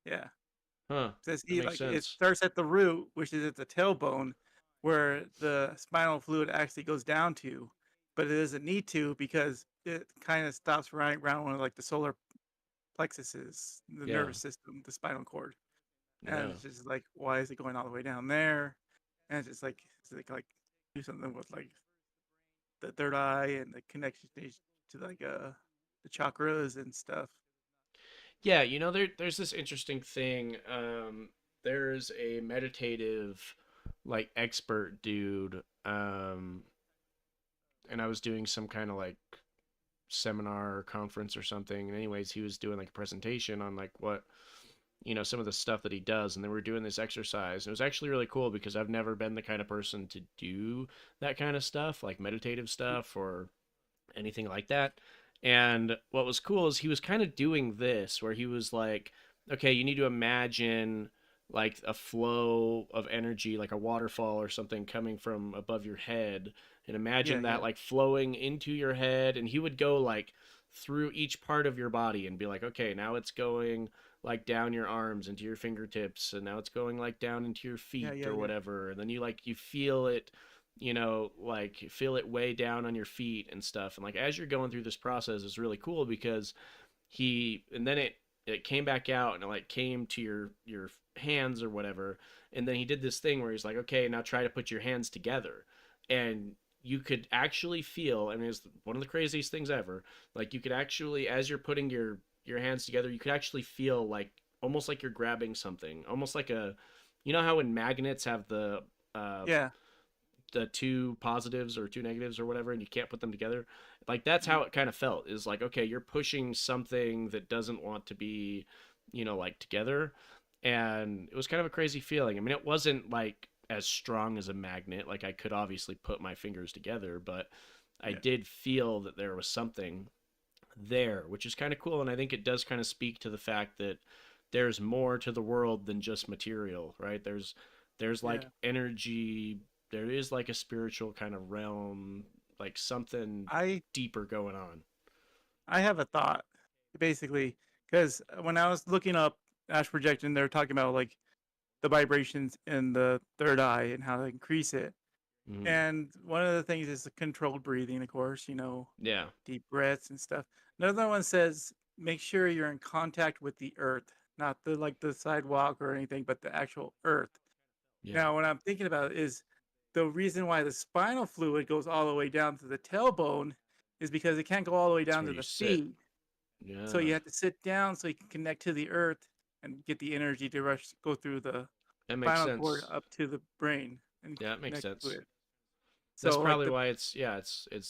Yeah. Huh. Says That he makes like it sense. starts at the root, which is at the tailbone, where the spinal fluid actually goes down to, but it doesn't need to because it kind of stops right around one of like the solar plexuses, the Yeah. nervous system, the spinal cord, and Yeah. it's just like, why is it going all the way down there? And it's just like do something with like the third eye and the connection stage to like the chakras and stuff. Yeah, there's this interesting thing. There's a meditative like expert dude, and I was doing some kind of like seminar or conference or something. And anyways, he was doing like a presentation on like what some of the stuff that he does, and then we were doing this exercise. And it was actually really cool because I've never been the kind of person to do that kind of stuff, like meditative stuff or anything like that. And what was cool is he was kind of doing this where he was like, okay, you need to imagine like a flow of energy, like a waterfall or something coming from above your head, and Yeah, imagine that yeah, like flowing into your head. And he would go like through each part of your body and be like, okay, now it's going like down your arms into your fingertips, and now it's going like down into your yeah, feet yeah, or yeah. whatever. And then you feel it, like feel it way down on your feet and stuff. And like as you're going through this process, it's really cool because and then it came back out and it like came to your hands or whatever. And then he did this thing where he's like, okay, now try to put your hands together. And you could actually feel, I mean, it's one of the craziest things ever. Like you could actually, as you're putting your hands together, you could actually feel like almost like you're grabbing something, almost like how when magnets have uh Yeah. the two positives or two negatives or whatever, and you can't put them together. Like that's Mhm. how it kind of felt. Is like, okay, you're pushing something that doesn't want to be, like together. And it was kind of a crazy feeling. I mean, it wasn't like as strong as a magnet. Like I could obviously put my fingers together, but I Yeah. did feel that there was something there, which is kind of cool. And I think it does kind of speak to the fact that there's more to the world than just material, right? There's like Yeah. energy, there is like a spiritual kind of realm, like something I deeper going on. I have a thought, basically, because when I was looking up astral projection, they were talking about like the vibrations in the third eye and how to increase it. Mm-hmm. And one of the things is the controlled breathing, of course, Yeah. deep breaths and stuff. Another one says make sure you're in contact with the earth, not the sidewalk or anything, but the actual earth. Yeah. Now, what I'm thinking about is the reason why the spinal fluid goes all the way down to the tailbone is because it can't go all the way It's down where to you the sit. feet. So Yeah. you have to sit down so you can connect to the earth and get the energy to go through the That makes spinal cord sense. up to the brain and Yeah, that makes connect to sense. it. That's So like probably why it's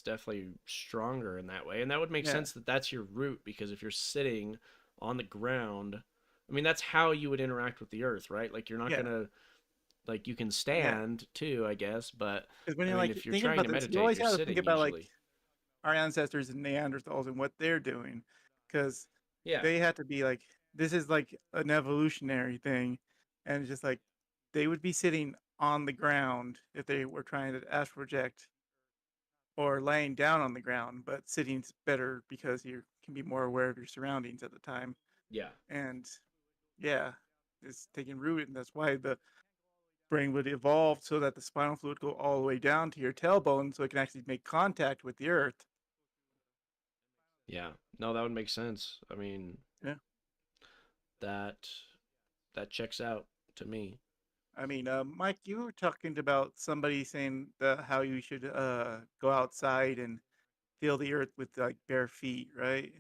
definitely stronger in that way. And that would make yeah, sense that that's your root, because if you're sitting on the ground, I mean that's how you would interact with the earth, right? Like you're not yeah, going to, like, you can yeah. stand too, I guess, but Because when I you're mean like if you're thinking trying about to this, you meditate, always you're have to think sitting about like usually. our ancestors and Neanderthals and what they're doing, because Yeah. they had to be like this is like an evolutionary thing, and it's just like they would be sitting on the ground if they were trying to astral project or laying down on the ground, but sitting's better because you can be more aware of your surroundings at the time. Yeah. And yeah, it's taking root, and that's why the brain would evolve so that the spinal fluid go all the way down to your tailbone so it can actually make contact with the earth. Yeah. No, that would make sense. I mean, Yeah. that that checks out to me. I mean, Mike, you were talking about somebody saying how you should go outside and feel the earth with like bare feet, right?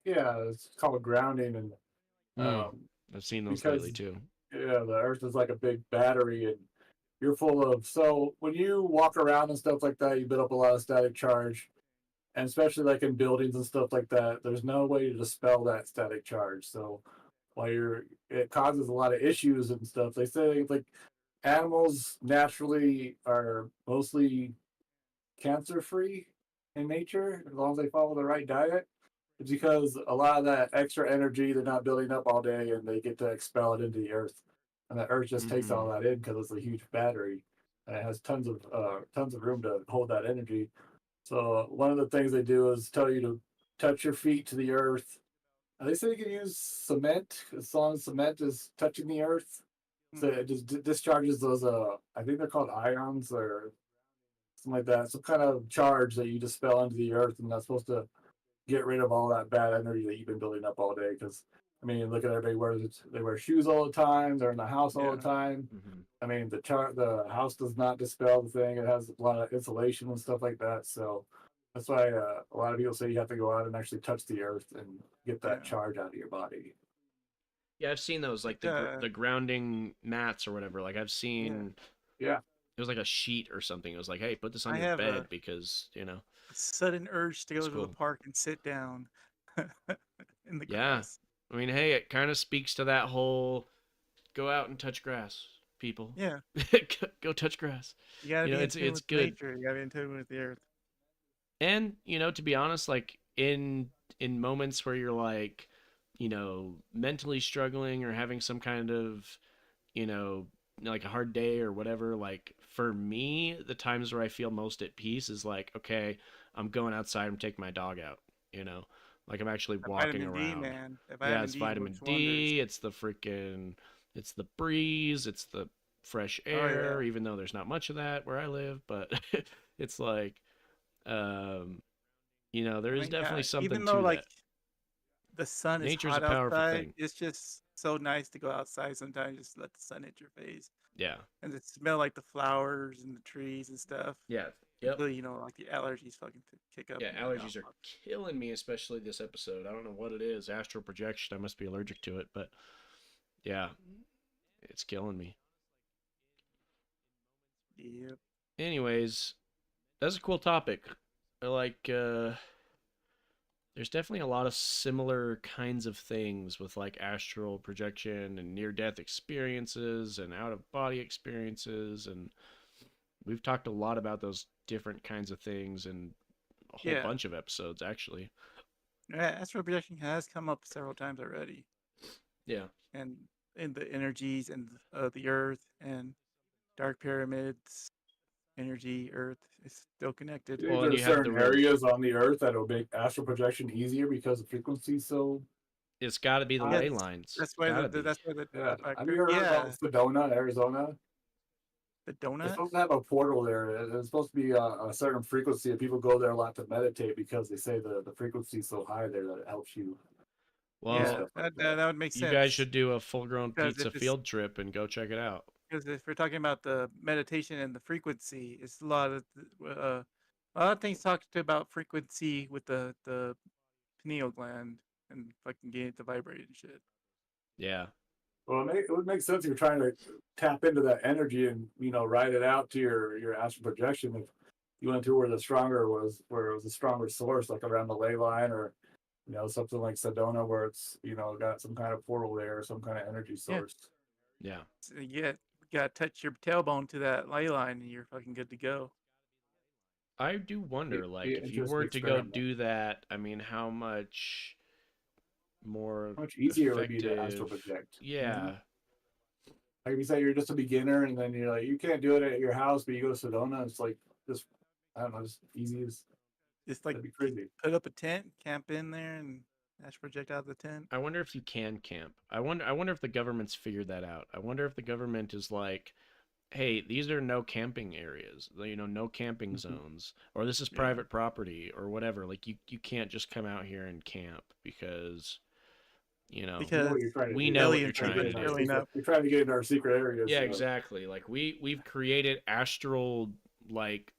Yeah, it's called grounding, and Hmm. um, I've seen those lately because too. yeah, the Earth is like a big battery, and you're full of. So when you walk around and stuff like that, you build up a lot of static charge, and especially like in buildings and stuff like that, there's no way to dispel that static charge. So while it causes a lot of issues and stuff. They say like animals naturally are mostly cancer free in nature as long as they follow the right diet. It's because a lot of that extra energy they're not building up all day and they get to expel it into the earth. And the earth just takes Mm-hmm. all that in because it's a huge battery. and it has tons of room to hold that energy. So one of the things they do is tell you to touch your feet to the earth. They say you can use cement as long as cement is touching the earth. So it just discharges those. I think they're called ions or something like that. Some kind of charge that you dispel into the earth, and that's supposed to get rid of all that bad energy that you've been building up all day. Because I mean, look at everybody they wear shoes all the time. They're in the house all the time. Mm-hmm. I mean, the house does not dispel the thing. It has a lot of insulation and stuff like that. So that's why a lot of people say you have to go out and actually touch the earth and get that charge out of your body. Yeah, I've seen those, like the grounding mats or whatever. Like I've seen, Yeah. It was like a sheet or something. It was like, hey, put this on I your have bed because a sudden urge to go It's to cool. the park and sit down in the Yeah. grass. I mean, hey, it kind of speaks to that whole go out and touch grass, people. Yeah, Go touch grass. you gotta You know, be in it's tune with good. nature. You gotta be in tune with the earth. And, to be honest, like in moments where you're like, mentally struggling or having some kind of, like a hard day or whatever, like for me, the times where I feel most at peace is like, okay, I'm going outside and taking my dog out, like I'm actually That walking vitamin D, around. man. That Yeah, vitamin it's D vitamin works D, wonders. it's it's the breeze, it's the fresh Oh, yeah. air, even though there's not much of that where I live, but it's like, there I is mean, definitely something even though to like that. the sun is Nature's hot a powerful outside, thing. it's just so nice to go outside sometimes. Just let the sun hit your face Yeah. and it smell like the flowers and the trees and stuff. Yeah. Yep. Until, like the allergies fucking kick up. Yeah, and you're like, allergies "Oh, are killing me, especially this episode. I don't know what it is. Astral projection. I must be allergic to it, but yeah, it's killing me. yep. Anyways, that's a cool topic. I like there's definitely a lot of similar kinds of things with like astral projection and near death experiences and out of body experiences, and we've talked a lot about those different kinds of things in a whole bunch of episodes actually. Yeah, astral projection has come up several times already. Yeah. And in the energies and the earth and dark pyramids, energy, earth is still connected. Well, and There are you have certain areas on the earth that will make astral projection easier because the frequency is so. It's got to be the Yeah, ley lines. That's why Gotta the be. that's why the Have you heard about Sedona, Arizona? the It's donut. supposed to have a portal there. It's supposed to be a certain frequency, and people go there a lot to meditate because they say the frequency is so high there that it helps you. Well, Yeah, stuff like that would make sense. you guys should do a full-grown Because pizza if it's- field trip and go check it out. Because if we're talking about the meditation and the frequency, it's a lot of things talked about frequency with the pineal gland and fucking getting it to vibrate and shit. Yeah. Well, it would make sense if you're trying to tap into that energy and ride it out to your astral projection. If you went to where it was a stronger source, like around the ley line, or something like Sedona, where it's got some kind of portal there, or some kind of energy source. Yeah. So you gotta touch your tailbone to that ley line, and you're fucking good to go. I do wonder, like, if you interesting were to go experiment. do that, I mean, how much more Much easier it would be to effective- astral project. Yeah. Like if you say you're just a beginner, and then you're like, you can't do it at your house, but you go to Sedona, it's like just, I don't know, just easy as. It's like That'd be crazy. put up a tent, camp in there, and astral project out of the tent. I wonder if you can camp. I wonder if the government's figured that out. I wonder if the government is like, hey, these are no camping areas, no camping zones, or this is private property or whatever. Like you can't just come out here and camp because Because we know what you're trying to do. You're trying to get into our secret areas. Yeah, exactly. Like we've created astral, like,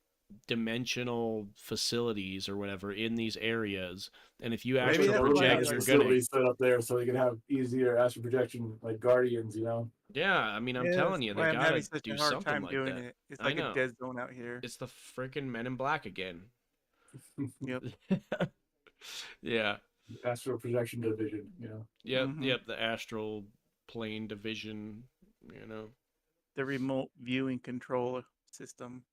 dimensional facilities or whatever in these areas, and if you Maybe astral that's why project, there's you're facilities gonna. set up there so they can have easier astral projection, like guardians. Yeah, I mean, I'm Yeah, telling you, that's they why I'm having gotta such do a hard something time like doing that. it. It's I like know. a dead zone out here. It's the freaking Men in Black again. Yep. Yeah. Astral projection division. Yep. Mhm. Yep. The astral plane division. The remote viewing control system.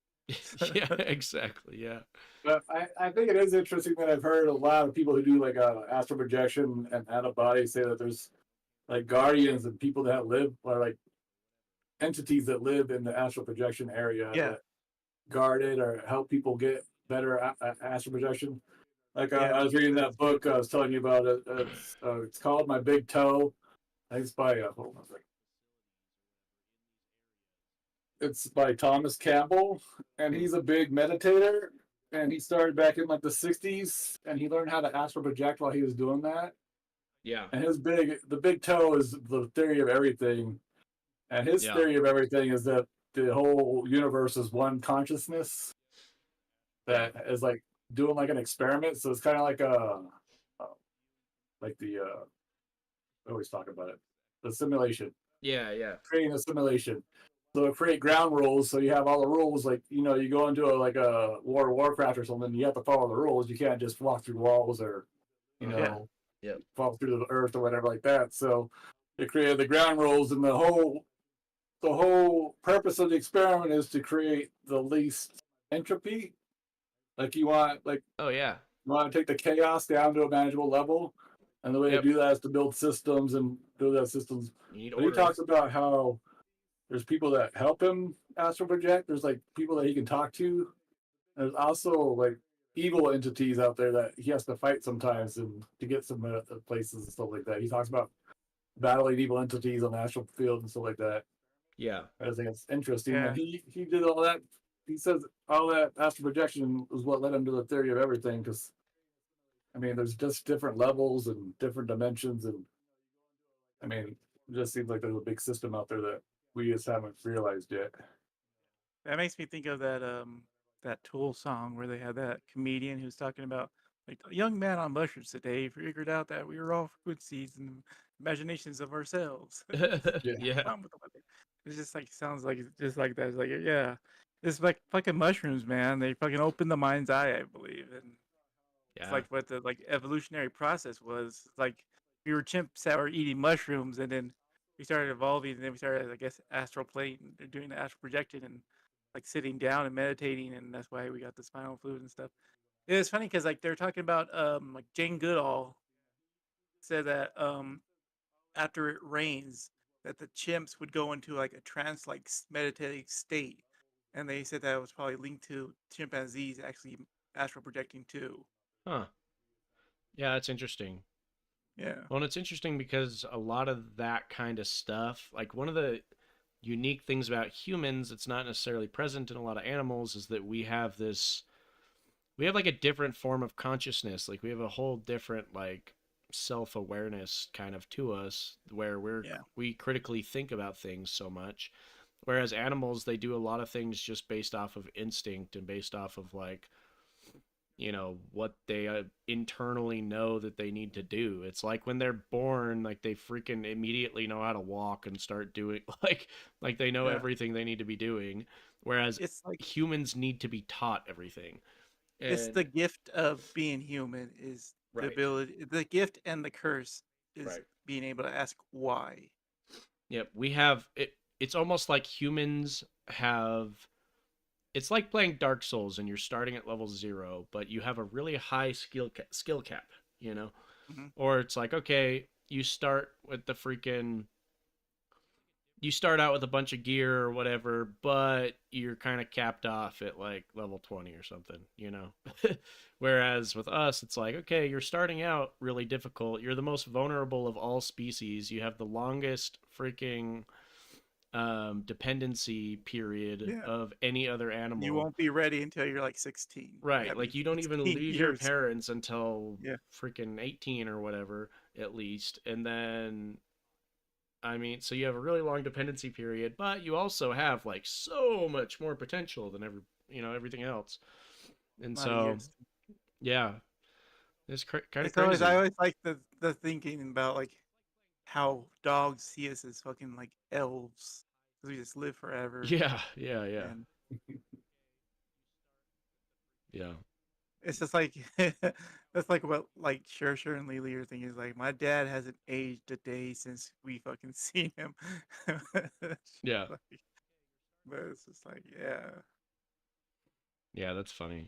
Yeah. Exactly. Yeah. But I think it is interesting that I've heard a lot of people who do like astral projection and out of body say that there's like guardians and people that live or like entities that live in the astral projection area that guard it or help people get better astral projection. Like I was reading that book I was telling you about. It's called My Big Toe. I think it's by hold on a second. It's by Thomas Campbell, and he's a big meditator. And he started back in like the '60s, and he learned how to astral project while he was doing that. Yeah. And the big toe is the theory of everything. And his theory of everything is that the whole universe is one consciousness that is like doing like an experiment. So it's kind of like I always talk about it, the simulation. Yeah. Creating a simulation. So create ground rules. So you have all the rules. Like you go into a World of Warcraft or something. You have to follow the rules. You can't just walk through walls or fall through the earth or whatever like that. So they created the ground rules, and the whole purpose of the experiment is to create the least entropy. Like you want you want to take the chaos down to a manageable level, and the way to do that is to build systems and build that systems. But he talks about how there's people that help him astral project. There's like people that he can talk to. There's also like evil entities out there that he has to fight sometimes and to get some places and stuff like that. He talks about battling evil entities on the astral field and stuff like that. Yeah. I think it's interesting. And he did all that. He says all that astral projection was what led him to the theory of everything. Because I mean, there's just different levels and different dimensions, and I mean, it just seems like there's a big system out there that we just haven't realized yet. That makes me think of that Tool song where they had that comedian who's talking about like a young man on mushrooms today figured out that we were all frequencies and imaginations of ourselves. Yeah. It's just like sounds like just like that. It's like it's like fucking mushrooms, man. They fucking opened the mind's eye, I believe, and it's like what the evolutionary process was. Like we were chimps that were eating mushrooms, and then we started evolving, and then we started, I guess, astral plate and doing the astral projection and like sitting down and meditating, and that's why we got the spinal fluid and stuff. It's funny because like they're talking about like Jane Goodall said that after it rains that the chimps would go into like a trance like meditative state, and they said that was probably linked to chimpanzees actually astral projecting too. Huh. Yeah, that's interesting. Yeah. Well, and it's interesting because a lot of that kind of stuff, like one of the unique things about humans that's not necessarily present in a lot of animals is that we have like a different form of consciousness. Like we have a whole different like self-awareness kind of to us where we critically think about things so much. Whereas animals, they do a lot of things just based off of instinct and based off of like, what they internally know that they need to do. It's like when they're born, like they freaking immediately know how to walk and start doing like they know everything they need to be doing. Whereas it's like humans need to be taught everything. It's the gift of being human is the ability, the gift and the curse is being able to ask why. Yep, we have it. It's almost like humans have. It's like playing Dark Souls and you're starting at level 0, but you have a really high skill cap, Mm-hmm. Or it's like, okay, you start out with a bunch of gear or whatever, but you're kind of capped off at like level 20 or something, Whereas with us, it's like, okay, you're starting out really difficult. You're the most vulnerable of all species. You have the longest freaking dependency period of any other animal. You won't be ready until you're like 16. Right. Like you don't even leave your parents until freaking 18 or whatever, at least. And then, I mean, so you have a really long dependency period, but you also have like so much more potential than everything else. And so, it's kind of crazy. I always like the thinking about like how dogs see us as fucking like elves because we just live forever. Yeah. And yeah. it's just like that's like what like Sure and Lily are thinking is like my dad hasn't aged a day since we fucking seen him. Yeah. But it's just like Yeah, that's funny.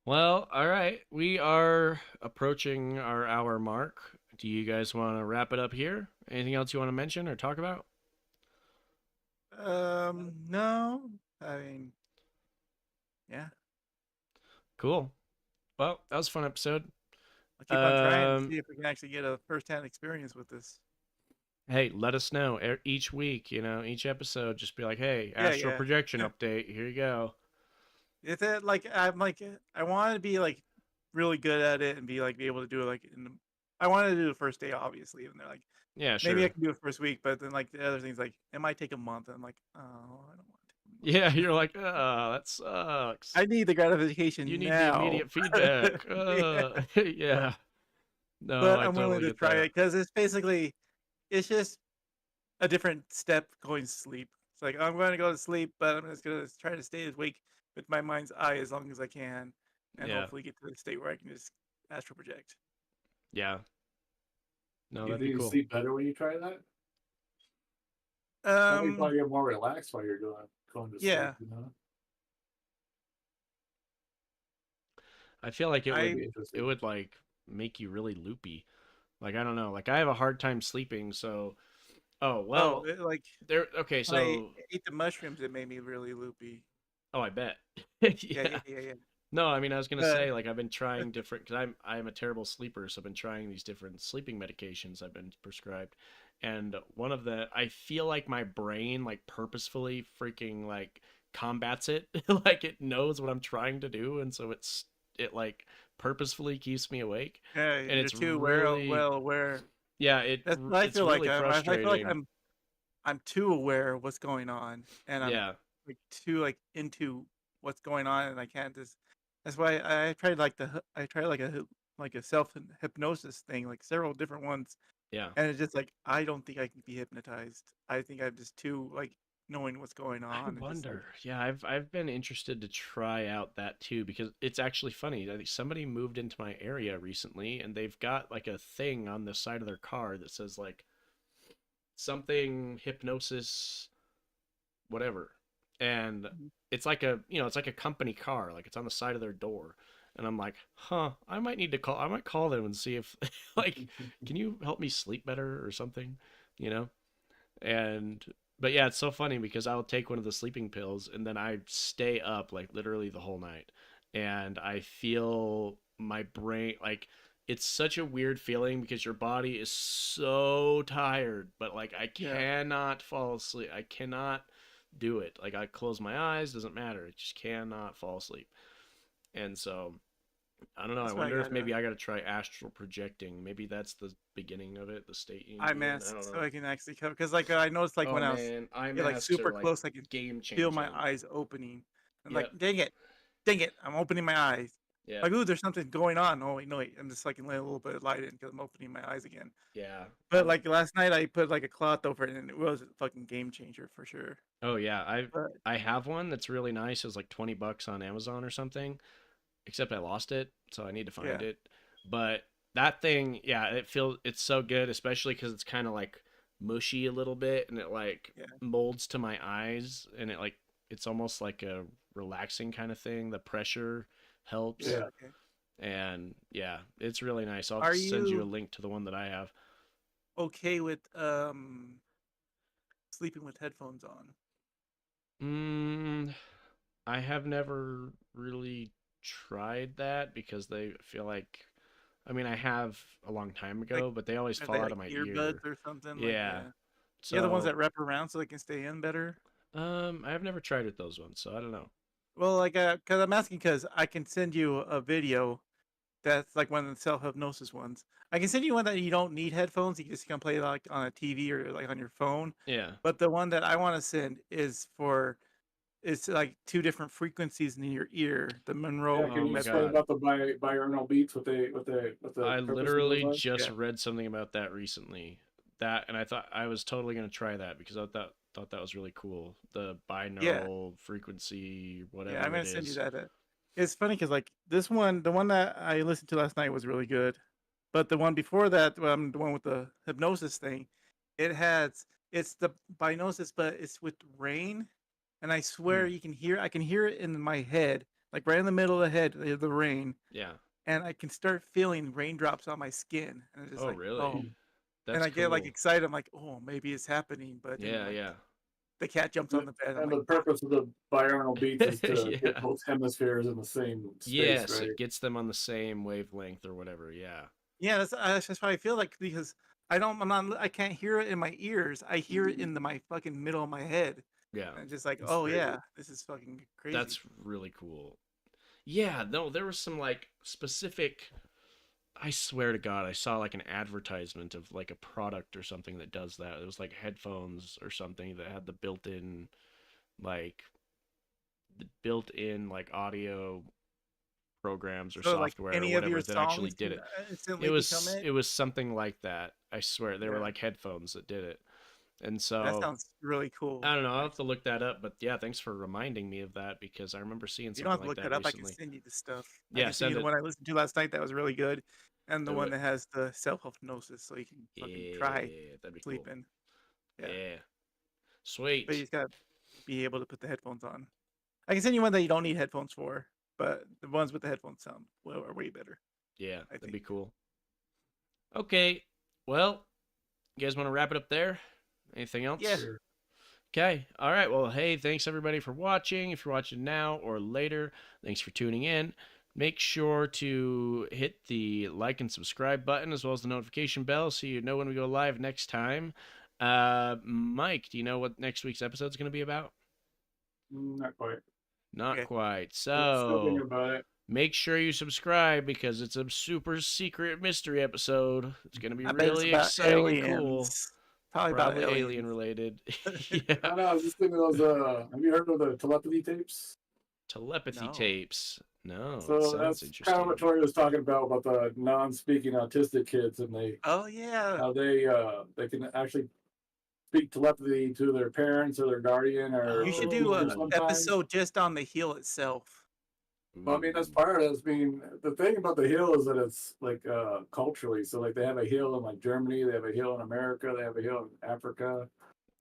Well, all right. We are approaching our hour mark. Do you guys want to wrap it up here? Anything else you want to mention or talk about? No. I mean, yeah. Cool. Well, that was a fun episode. I'll keep on trying to see if we can actually get a first-hand experience with this. Hey, let us know each week, each episode. Just be like, hey, Yeah, Astral yeah. Projection update. Here you go. It's that like I want to be like really good at it and be able to do it I wanted to do the first day, obviously, and they're like, Yeah, maybe I sure. can do it first week, but then like the other things like it might take a month, and I'm like, oh, I don't want to. Yeah, you're like, that sucks. I need the gratification You need the now. immediate feedback. Yeah. Yeah. No, But I I'm willing totally to get try that. it because it's just a different step going to sleep. It's like I'm going to go to sleep, but I'm just going to try to stay awake with my mind's eye as long as I can, and Yeah. hopefully get to the state where I can just astral project. Yeah. No, You that'd think be you cool. sleep better when you try that? I think you Um, probably get more relaxed while you're going to yeah, sleep. I feel like it I That'd would be it interesting. would like make you really loopy. Like I don't know. Like I have a hard time sleeping, so well, like there okay, when I so ate the mushrooms, it made me really loopy. I bet. Yeah, yeah, Yeah. yeah, yeah. No, I mean I was gonna Uh, say like I've been trying different because I'm a terrible sleeper, so I've been trying these different sleeping medications I've been prescribed, and one of the I feel like my brain like purposefully freaking like combats it, like it knows what I'm trying to do, and so it like purposefully keeps me awake, yeah, and you're it's too really well aware. yeah That's what I it's feel like. really I feel like frustrating. I'm too aware of what's going on, and I'm Yeah, like too into what's going on, and I can't just. That's why I tried like a self hypnosis thing, like several different ones, yeah. and it's just like I don't think I can be hypnotized. I think I'm just too like knowing what's going I on, and just like wonder. Yeah, I've been interested to try out that too because it's actually funny. I think somebody moved into my area recently and they've got like a thing on the side of their car that says like something hypnosis whatever. And Mhm. it's like it's like a company car, like it's on the side of their door. And I'm like, "Huh, I might call them and see if like can you help me sleep better or something?" You know? And but yeah, it's so funny because I'll take one of the sleeping pills and then I stay up like literally the whole night. And I feel my brain like it's such a weird feeling because your body is so tired, but like I yeah. cannot fall asleep. I cannot do it. Like I close my eyes, doesn't matter. I just cannot fall asleep. And so I don't know. I That's why I wonder if gotta maybe I got to try astral projecting. Maybe that's the beginning of it, the state you need to eye be in. I mask don't so know. I can actually cover because I noticed like Oh when I was man, eye get like masks are super like close, I can game feel my changing. eyes opening. I'm like, Yep. dang it, I'm opening my eyes. Yep. Like, ooh, there's something going on. Oh wait, no wait, I'm just like let a little bit of light in because I'm opening my eyes again. Yeah. But like last night, I put like a cloth over it, and it was a fucking game changer for sure. Oh yeah. But I have one that's really nice. It was like $20 on Amazon or something. Except I lost it, so I need to find yeah, it. But that thing, yeah, it's so good, especially because it's kind of like mushy a little bit, and it like yeah, molds to my eyes, and it's almost like a relaxing kind of thing. The pressure helps, yeah. Yeah. Okay. and yeah, it's really nice. I'll Are send you a you link to the one that I have. okay with sleeping with headphones on? Mm, I have never really tried that because they feel like, I mean, I have a long time Like, ago, but they always are fall they out like of my earbuds ear. or something? Like, Yeah. yeah. Yeah, the ones So, that wrap around so they can stay in better. I've never tried with those ones, so I don't know. Well, like, cause I'm asking because I can send you a video that's like one of the self hypnosis ones. I can send you one that you don't need headphones. You just can play like on a TV or like on your phone. Yeah. But the one that I want to send is for it's like two different frequencies in your ear. The Yeah. Monroe Can Oh you my method. explain God. about the binaural beats? What the I purpose of those literally are? just Yeah, read something about that recently. That, and I thought I was totally going to try that because I thought that was really cool. The yeah, binaural frequency, yeah. I'm whatever gonna it send you is. that. It's funny because like this one, the one that I listened to last night was really good, but the one before that, the one with the hypnosis thing, it has it's the binosis, but it's with rain, and I swear Hmm. I can hear it in my head, like right in the middle of the head, the rain, Yeah. and I can start feeling raindrops on my skin, and it's just Oh, like, oh, really? and That's I get like cool. excited. I'm like, oh, maybe it's happening, but then Yeah, like yeah. the cat jumps on the bed. I'm And like, the purpose of the binaural beats is to Yeah. get both hemispheres in the same space, Yes, right? it gets them on the same wavelength or whatever. Yeah. yeah, that's just how I feel like, because I can't hear it in my ears. I hear it in my fucking middle of my head. Yeah. And just like, That's oh crazy. yeah, this is fucking crazy. That's really cool. Yeah, no, there was some like specific. I swear to God, I saw like an advertisement of like a product or something that does that. It was like headphones or something that had the built-in like audio programs or So like software or any of whatever your that actually songs did can it. instantly It become was it. it was something like that. I swear they were Yeah. like headphones that did it. And That so sounds really cool. I don't know. I'll have to actually. look that up. But yeah, thanks for reminding me of that because I remember seeing You don't something have to like look that that up. I can recently. send you the stuff. I Yeah, can send you send the it. one I listened to last night that was really good, and the Do one it. that has the self hypnosis, so you can fucking try Yeah, that'd be cool. sleeping. Yeah. Yeah. But Sweet. you just gotta be able to put the headphones on. I can send you one that you don't need headphones for, but the ones with the headphones sound are way better. Yeah, I that'd think. be cool. Okay. Well, you guys want to wrap it up there? Anything else? Yeah. Sure. Okay. All right. Well, hey, thanks everybody for watching. If you're watching now or later, thanks for tuning in. Make sure to hit the like and subscribe button as well as the notification bell so you know when we go live next time. Mike, do you know what next week's episode is going to be about? Not quite. Not Okay. quite. Still thinking So about it. make sure you subscribe because it's a super secret mystery episode. It's going to be I bet it's really about exciting and cool. aliens. Probably Probably about alien aliens. related. I Yeah. don't know. I was just thinking of those. Have you heard of the telepathy tapes? Telepathy No. tapes. No, So it sounds that's interesting. kind of what Tori was talking about the non-speaking autistic kids, and Oh yeah. how they can actually speak telepathy to their parents or their guardian or You should their do teacher an sometimes. episode just on the heel itself. Well, I mean, that's part of it. I mean, the thing about the hill is that it's like culturally. So, like, they have a hill in like Germany, they have a hill in America, they have a hill in Africa.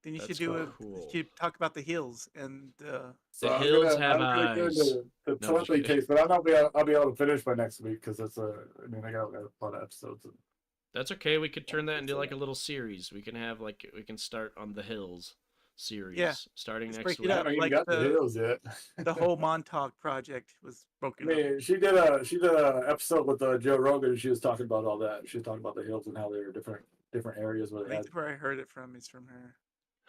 Then you That's should do so it. cool. You should talk about the hills and So The hills have I'm gonna get eyes. into the No, I'm just telepathy kidding. tapes, but I'll be able to finish by next week because that's I mean, I got a lot of episodes. That's okay. We could turn that into like a little series. We can start on the hills series starting Just next break it week. I up. haven't even like got the the- hills yet. The whole Montauk project was I broken up. mean, she did a episode with Joe Rogan. And she was talking about all that. She was talking about the hills and how they were different areas where I they had. think where I heard it from is from her.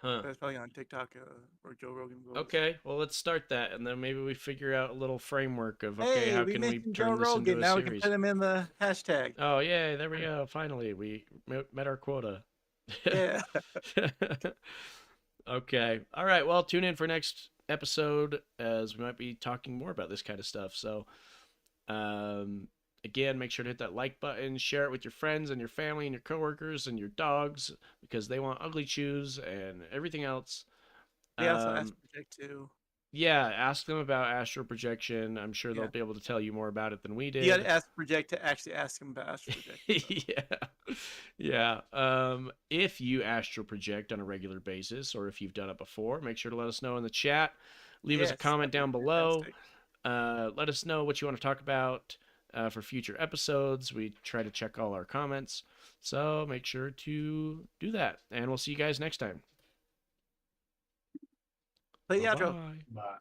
Huh. That's probably on TikTok where Joe Rogan goes. Okay, well let's start that, and then maybe we figure out a little framework of okay, Hey, how we can we mentioned turn Joe this into Rogan. a Now we can series? put him in the hashtag. Oh yay! There we go. Finally, we met our quota. Yeah. Okay. All right. Well, tune in for next episode as we might be talking more about this kind of stuff. So, again, make sure to hit that like button, share it with your friends and your family and your coworkers and your dogs because they want ugly chews and everything else. They also asked Project too. Yeah, ask them about Astral Projection. I'm sure they'll Yeah. be able to tell you more about it than we did. You got to ask Project to actually ask him about Astral Project. Yeah. If you astral project on a regular basis, or if you've done it before, make sure to let us know in the chat. Leave us a Yes, comment that'd down be below. fantastic. Let us know what you want to talk about for future episodes. We try to check all our comments, so make sure to do that. And we'll see you guys next time. Play the outro. Bye. But